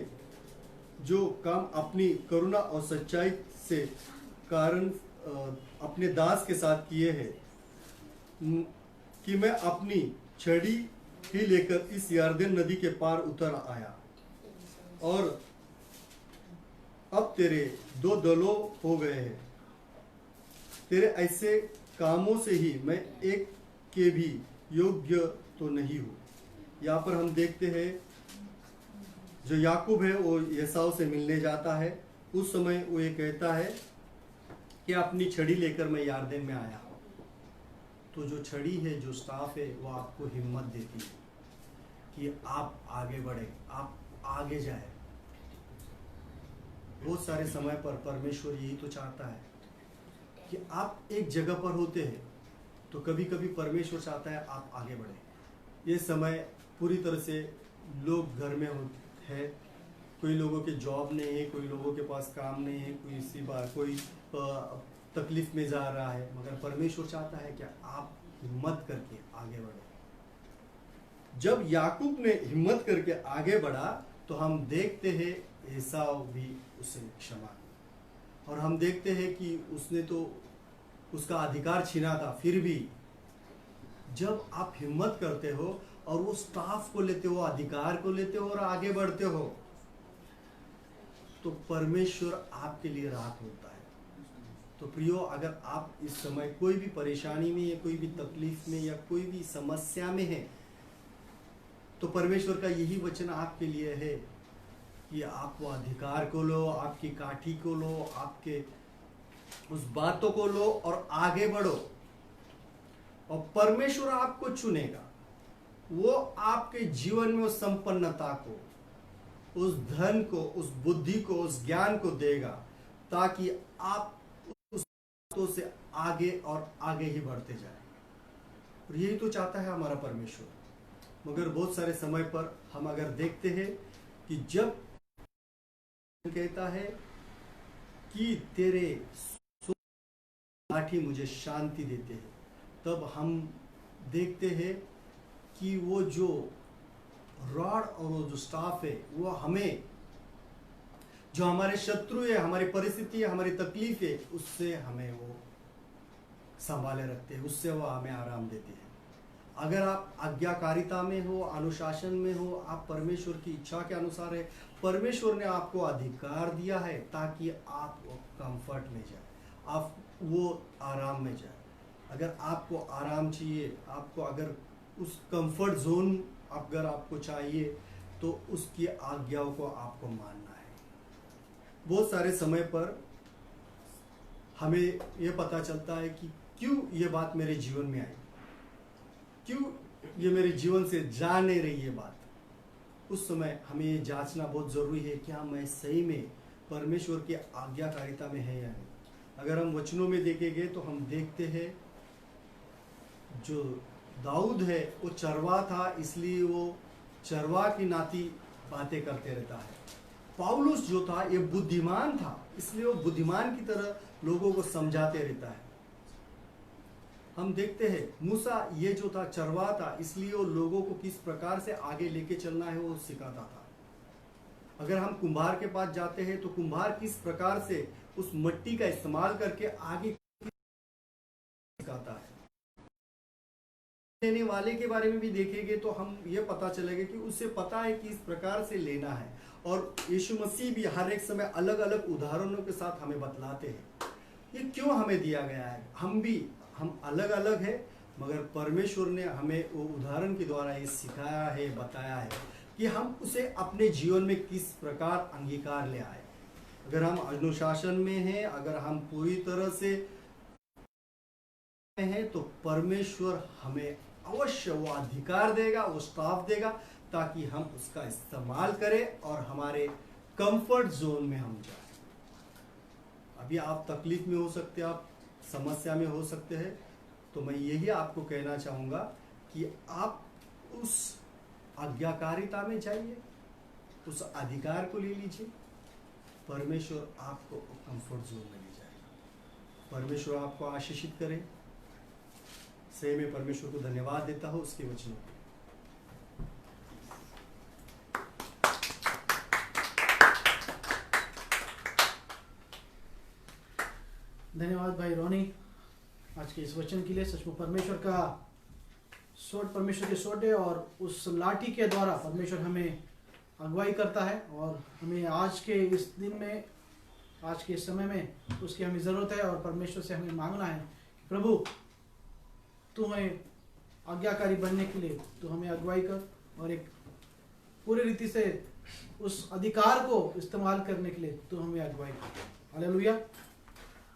जो काम अपनी करुणा और सच्चाई से कारण अपने दास के साथ किए हैं, कि मैं अपनी छड़ी ही लेकर इस यरदन नदी के पार उतर आया, और अब तेरे दो दलों हो गए हैं। तेरे ऐसे कामों से ही मैं एक के भी योग्य तो नहीं हूँ। यहाँ पर हम देखते हैं जो याकूब है वो एसाव से मिलने जाता है। उस समय वो ये कहता है कि अपनी छड़ी लेकर मैं यरदन में आया। तो जो छड़ी है, जो स्टाफ है, वो आपको हिम्मत देती है कि आप आगे बढ़े, आप आगे जाए। बहुत सारे समय पर परमेश्वर यही तो चाहता है कि आप एक जगह पर होते हैं, तो कभी कभी परमेश्वर चाहता है आप आगे बढ़े। ये समय पूरी तरह से लोग घर में है, कोई लोगों के जॉब नहीं है, कोई लोगों के पास काम नहीं है, कोई इसी बार कोई तकलीफ में जा रहा है, मगर परमेश्वर चाहता है कि आप हिम्मत करके आगे बढ़ो। जब याकूब ने हिम्मत करके आगे बढ़ा, तो हम देखते हैं एसाव भी उसे क्षमा, और हम देखते हैं कि उसने तो उसका अधिकार छीना था। फिर भी जब आप हिम्मत करते हो और वो स्टाफ को लेते हो, अधिकार को लेते हो और आगे बढ़ते हो, तो परमेश्वर आपके लिए राह होता है। तो प्रियो, अगर आप इस समय कोई भी परेशानी में या कोई भी तकलीफ में या कोई भी समस्या में है, तो परमेश्वर का यही वचन आपके लिए है कि आप वो अधिकार को लो, आपकी काठी को लो, आपके उस बातों को लो और आगे बढ़ो। और परमेश्वर आपको चुनेगा, वो आपके जीवन में उस संपन्नता को, उस धन को, उस बुद्धि को, उस ज्ञान को देगा, ताकि आप उस बातों से आगे और आगे ही बढ़ते जाए। और यही तो चाहता है हमारा परमेश्वर। मगर बहुत सारे समय पर हम अगर देखते हैं कि जब कहता है कि तेरे लाठी मुझे शांति देते हैं, तब हम देखते हैं कि वो जो रॉड और वो जो स्टाफ है, वो हमें, जो हमारे शत्रु है, हमारी परिस्थिति है, हमारी तकलीफ है, उससे हमें वो संभाले रखते हैं, उससे वो हमें आराम देते हैं। अगर आप आज्ञाकारिता में हो, अनुशासन में हो, आप परमेश्वर की इच्छा के अनुसार है, परमेश्वर ने आपको अधिकार दिया है ताकि आप कंफर्ट में जाए, आप वो आराम में जाए। अगर आपको आराम चाहिए, आपको अगर उस कंफर्ट जोन अगर आपको चाहिए, तो उसकी आज्ञाओं को आपको मानना है। बहुत सारे समय पर हमें ये पता चलता है कि क्यों ये बात मेरे जीवन में आई, क्यों ये मेरे जीवन से जा नहीं रही ये बात। उस समय हमें ये जांचना बहुत ज़रूरी है कि मैं सही में परमेश्वर की आज्ञाकारिता में है या नहीं। अगर हम वचनों में देखेंगे तो हम देखते हैं जो दाऊद है वो चरवा था, इसलिए वो चरवा की नाती बातें करते रहता है। पौलुस जो था ये बुद्धिमान था, इसलिए वो बुद्धिमान की तरह लोगों को समझाते रहता है। हम देखते हैं मूसा ये जो था चरवा था, इसलिए वो लोगों को किस प्रकार से आगे लेके चलना है वो सिखाता था। अगर हम कुम्हार के पास जाते हैं तो कुम्हार किस प्रकार से उस मिट्टी का इस्तेमाल करके आगे सिखाता है। लेने वाले के बारे में भी देखेंगे तो हम ये पता चलेगा कि उसे पता है कि इस प्रकार से लेना है। और यीशु मसीह भी हर एक समय अलग अलग उदाहरणों के साथ हमें बतलाते हैं। ये क्यों हमें दिया गया है? हम अलग अलग है, मगर परमेश्वर ने हमें वो उदाहरण के द्वारा ये सिखाया है, बताया है कि हम उसे अपने जीवन में किस प्रकार अंगीकार ले आए। अगर हम अनुशासन में हैं, अगर हम पूरी तरह से हैं, तो परमेश्वर हमें अवश्य वो अधिकार देगा, वो स्टाफ देगा, ताकि हम उसका इस्तेमाल करें और हमारे कंफर्ट जोन में हम जाएं। अभी आप तकलीफ में हो सकते हैं, आप समस्या में हो सकते हैं, तो मैं यही आपको कहना चाहूँगा कि आप उस आज्ञाकारिता में जाइए, उस अधिकार को ले लीजिए। परमेश्वर आपको कंफर्ट जोन में ले जाएगा। परमेश्वर आपको आशीषित करे। सही में परमेश्वर को धन्यवाद देता हूँ उसके वचनों के। धन्यवाद भाई रोनी आज के इस वचन के लिए। सचमुच परमेश्वर का सोट, परमेश्वर के सोटे और उस लाठी के द्वारा परमेश्वर हमें अगुवाई करता है और हमें आज के इस दिन में, आज के इस समय में उसकी हमें ज़रूरत है। और परमेश्वर से हमें मांगना है, प्रभु तू हमें आज्ञाकारी बनने के लिए तू हमें अगुवाई कर और एक पूरी रीति से उस अधिकार को इस्तेमाल करने के लिए तू हमें अगुवाई कर। हालेलुया।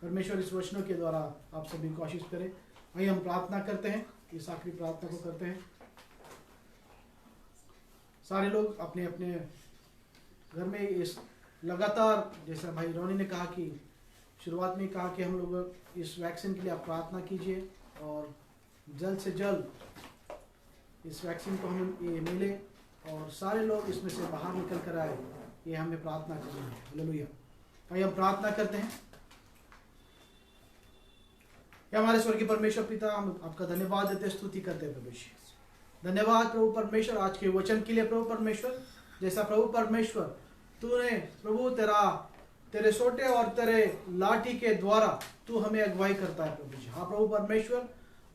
परमेश्वर इस वचनों के द्वारा आप सभी को आशीष करे। आइए हम प्रार्थना करते हैं, इस आखिरी प्रार्थना को करते हैं। सारे लोग अपने अपने घर में इस लगातार, जैसा भाई रोनी ने कहा कि शुरुआत में कहा कि हम लोग इस वैक्सीन के लिए आप प्रार्थना कीजिए और जल्द से जल्द इस वैक्सीन को हमें ये मिले और सारे लोग इसमें से बाहर निकल कर आए, ये हमें प्रार्थना करनी है। हालेलुया। आइए हम प्रार्थना करते हैं। या हमारे स्वर्गीय परमेश्वर पिता, हम आपका धन्यवाद देते, स्तुति करते हैं प्रभु जी। धन्यवाद प्रभु परमेश्वर आज के वचन के लिए। प्रभु परमेश्वर जैसा प्रभु परमेश्वर तूने प्रभु तेरे सोटे और तेरे लाठी के द्वारा तू हमें अगुवाई करता है प्रभु जी। हाँ प्रभु परमेश्वर,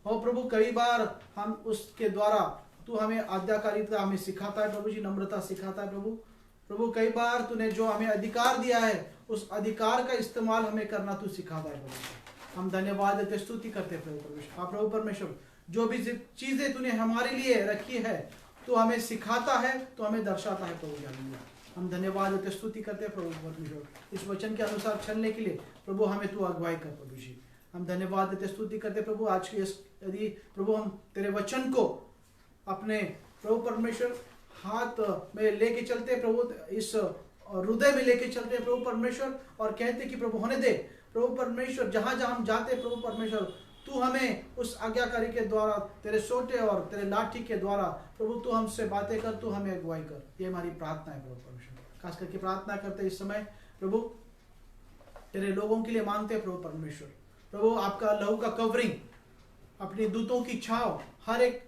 और प्रभु कई बार हम उसके द्वारा तू हमें आज्ञाकारिता हमें सिखाता है प्रभु जी, नम्रता सिखाता है प्रभु कई बार तूने जो हमें अधिकार दिया है उस अधिकार का इस्तेमाल हमें करना तू सिखाता है प्रभु। हम धन्यवाद देते, स्तुति करते हैं प्रभु परमेश्वर। हाँ प्रभु परमेश्वर, जो भी चीजें तूने हमारे लिए रखी है तो हमें सिखाता है, तो हमें दर्शाता है प्रभु जी। हम धन्यवाद देते, स्तुति करते हैं प्रभु परमेश्वर। इस वचन के अनुसार चलने के लिए प्रभु हमें तू अगुवाई कर प्रभु जी। हम धन्यवाद देते, स्तुति करते प्रभु आज के इस, यदि प्रभु हम तेरे वचन को अपने प्रभु परमेश्वर हाथ में लेके चलते प्रभु, इस हृदय में लेके चलते प्रभु परमेश्वर, और कहते कि प्रभु होने दे प्रभु परमेश्वर, जहां जहां हम जाते प्रभु परमेश्वर तू हमें उस आज्ञाकारी के द्वारा, तेरे सोटे और तेरे लाठी के द्वारा प्रभु तू हमसे बातें कर, तू हमें अगुवाई कर। ये हमारी प्रार्थना है प्रभु परमेश्वर। खास करके प्रार्थना करते इस समय प्रभु तेरे लोगों के लिए मांगते हैं प्रभु परमेश्वर। प्रभु आपका लहू का कवरिंग, अपने दूतों की छाव हर एक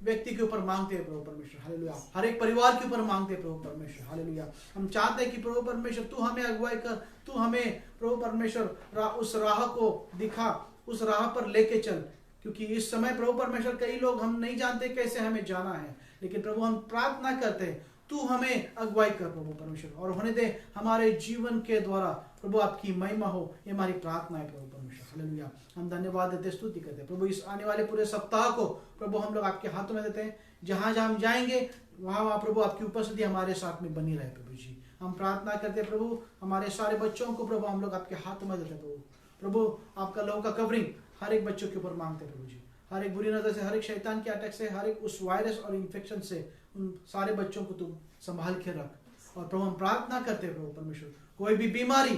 व्यक्ति के ऊपर मांगते हैं प्रभु परमेश्वर। हालेलुया। हर एक परिवार के ऊपर मांगते हैं प्रभु परमेश्वर। हालेलुया। हम चाहते हैं कि प्रभु परमेश्वर तू हमें अगुवाई कर, तू हमें प्रभु परमेश्वर उस राह को दिखा, उस राह पर लेके चल, क्योंकि इस समय प्रभु परमेश्वर कई लोग हम नहीं जानते कैसे हमें जाना है, लेकिन प्रभु हम प्रार्थना करते हैं तू हमें अगुवाई कर प्रभु परमेश्वर, और होने दे हमारे जीवन के द्वारा प्रभु आपकी महिमा हो। ये हमारी प्रार्थना है प्रभु परमेश्वर। हालेलुया। हम धन्यवाद देते, स्तुति करते हैं प्रभु। इस आने वाले पूरे सप्ताह को प्रभु हम लोग आपके हाथों में देते हैं। जहां जहां हम जाएंगे वहां वहां प्रभु आपकी उपस्थिति हमारे साथ में बनी रहे प्रभु जी। हम प्रार्थना करते हैं प्रभु, हमारे सारे बच्चों को प्रभु हम लोग आपके हाथों में देते हैं प्रभु। आपका लहू का कवरिंग हर एक बच्चों के ऊपर मांगते प्रभु जी। हर एक बुरी नजर से, हर एक शैतान के अटैक से, हर एक उस वायरस और इन्फेक्शन से उन सारे बच्चों को तुम संभाल के रख। और प्रभु हम प्रार्थना करते हैं प्रभु परमेश्वर, कोई भी बीमारी,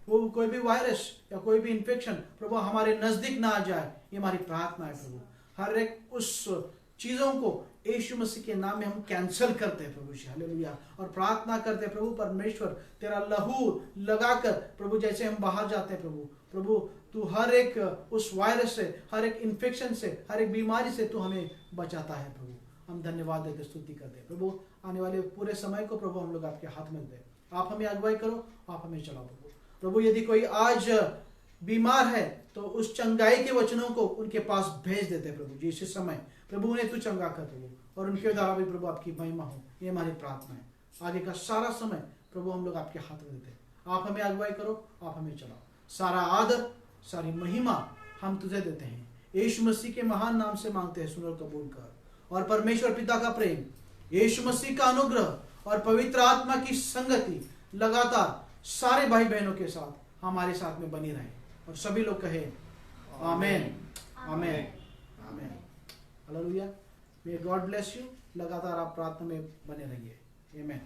वो कोई भी वायरस या कोई भी इन्फेक्शन प्रभु हमारे नजदीक ना आ जाए। ये हमारी प्रार्थना है प्रभु। हर एक उस चीजों को यीशु मसीह के नाम में हम कैंसिल करते हैं प्रभु जी, हालेलुया। और प्रार्थना करते हैं प्रभु परमेश्वर, तेरा लहू लगाकर प्रभु जैसे हम बाहर जाते हैं प्रभु तू हर एक उस वायरस से, हर एक इन्फेक्शन से, हर एक बीमारी से तू हमें बचाता है प्रभु। हम धन्यवाद देते, स्तुति करते हैं प्रभु। आने वाले पूरे समय को प्रभु हम लोग आपके हाथ में दें, आप हमें अगुवाई करो, आप हमें चलाओ प्रभु। यदि कोई आज बीमार है तो उस चंगाई के वचनों को उनके पास भेज देते प्रभु जी इस समय। प्रभु उन्हें तू चंगा कर प्रभु, और उनके द्वारा भी प्रभु आपकी महिमा हो, ये हमारी प्रार्थना है। आगे का सारा समय प्रभु हम लोग आपके हाथ में देते हैं, आप हमें अगुवाई करो, आप हमें चलाओ। सारा आदर, सारी महिमा हम तुझे देते हैं, यीशु मसीह के महान नाम से मांगते हैं, सुन और कबूल कर। और परमेश्वर पिता का प्रेम, यीशु मसीह का अनुग्रह और पवित्र आत्मा की संगति लगातार सारे भाई बहनों के साथ हमारे साथ में बनी रहे। और सभी लोग कहे amen, amen, amen, hallelujah. May God bless you. लगातार आप प्रार्थना में बने रहिए। आमेन।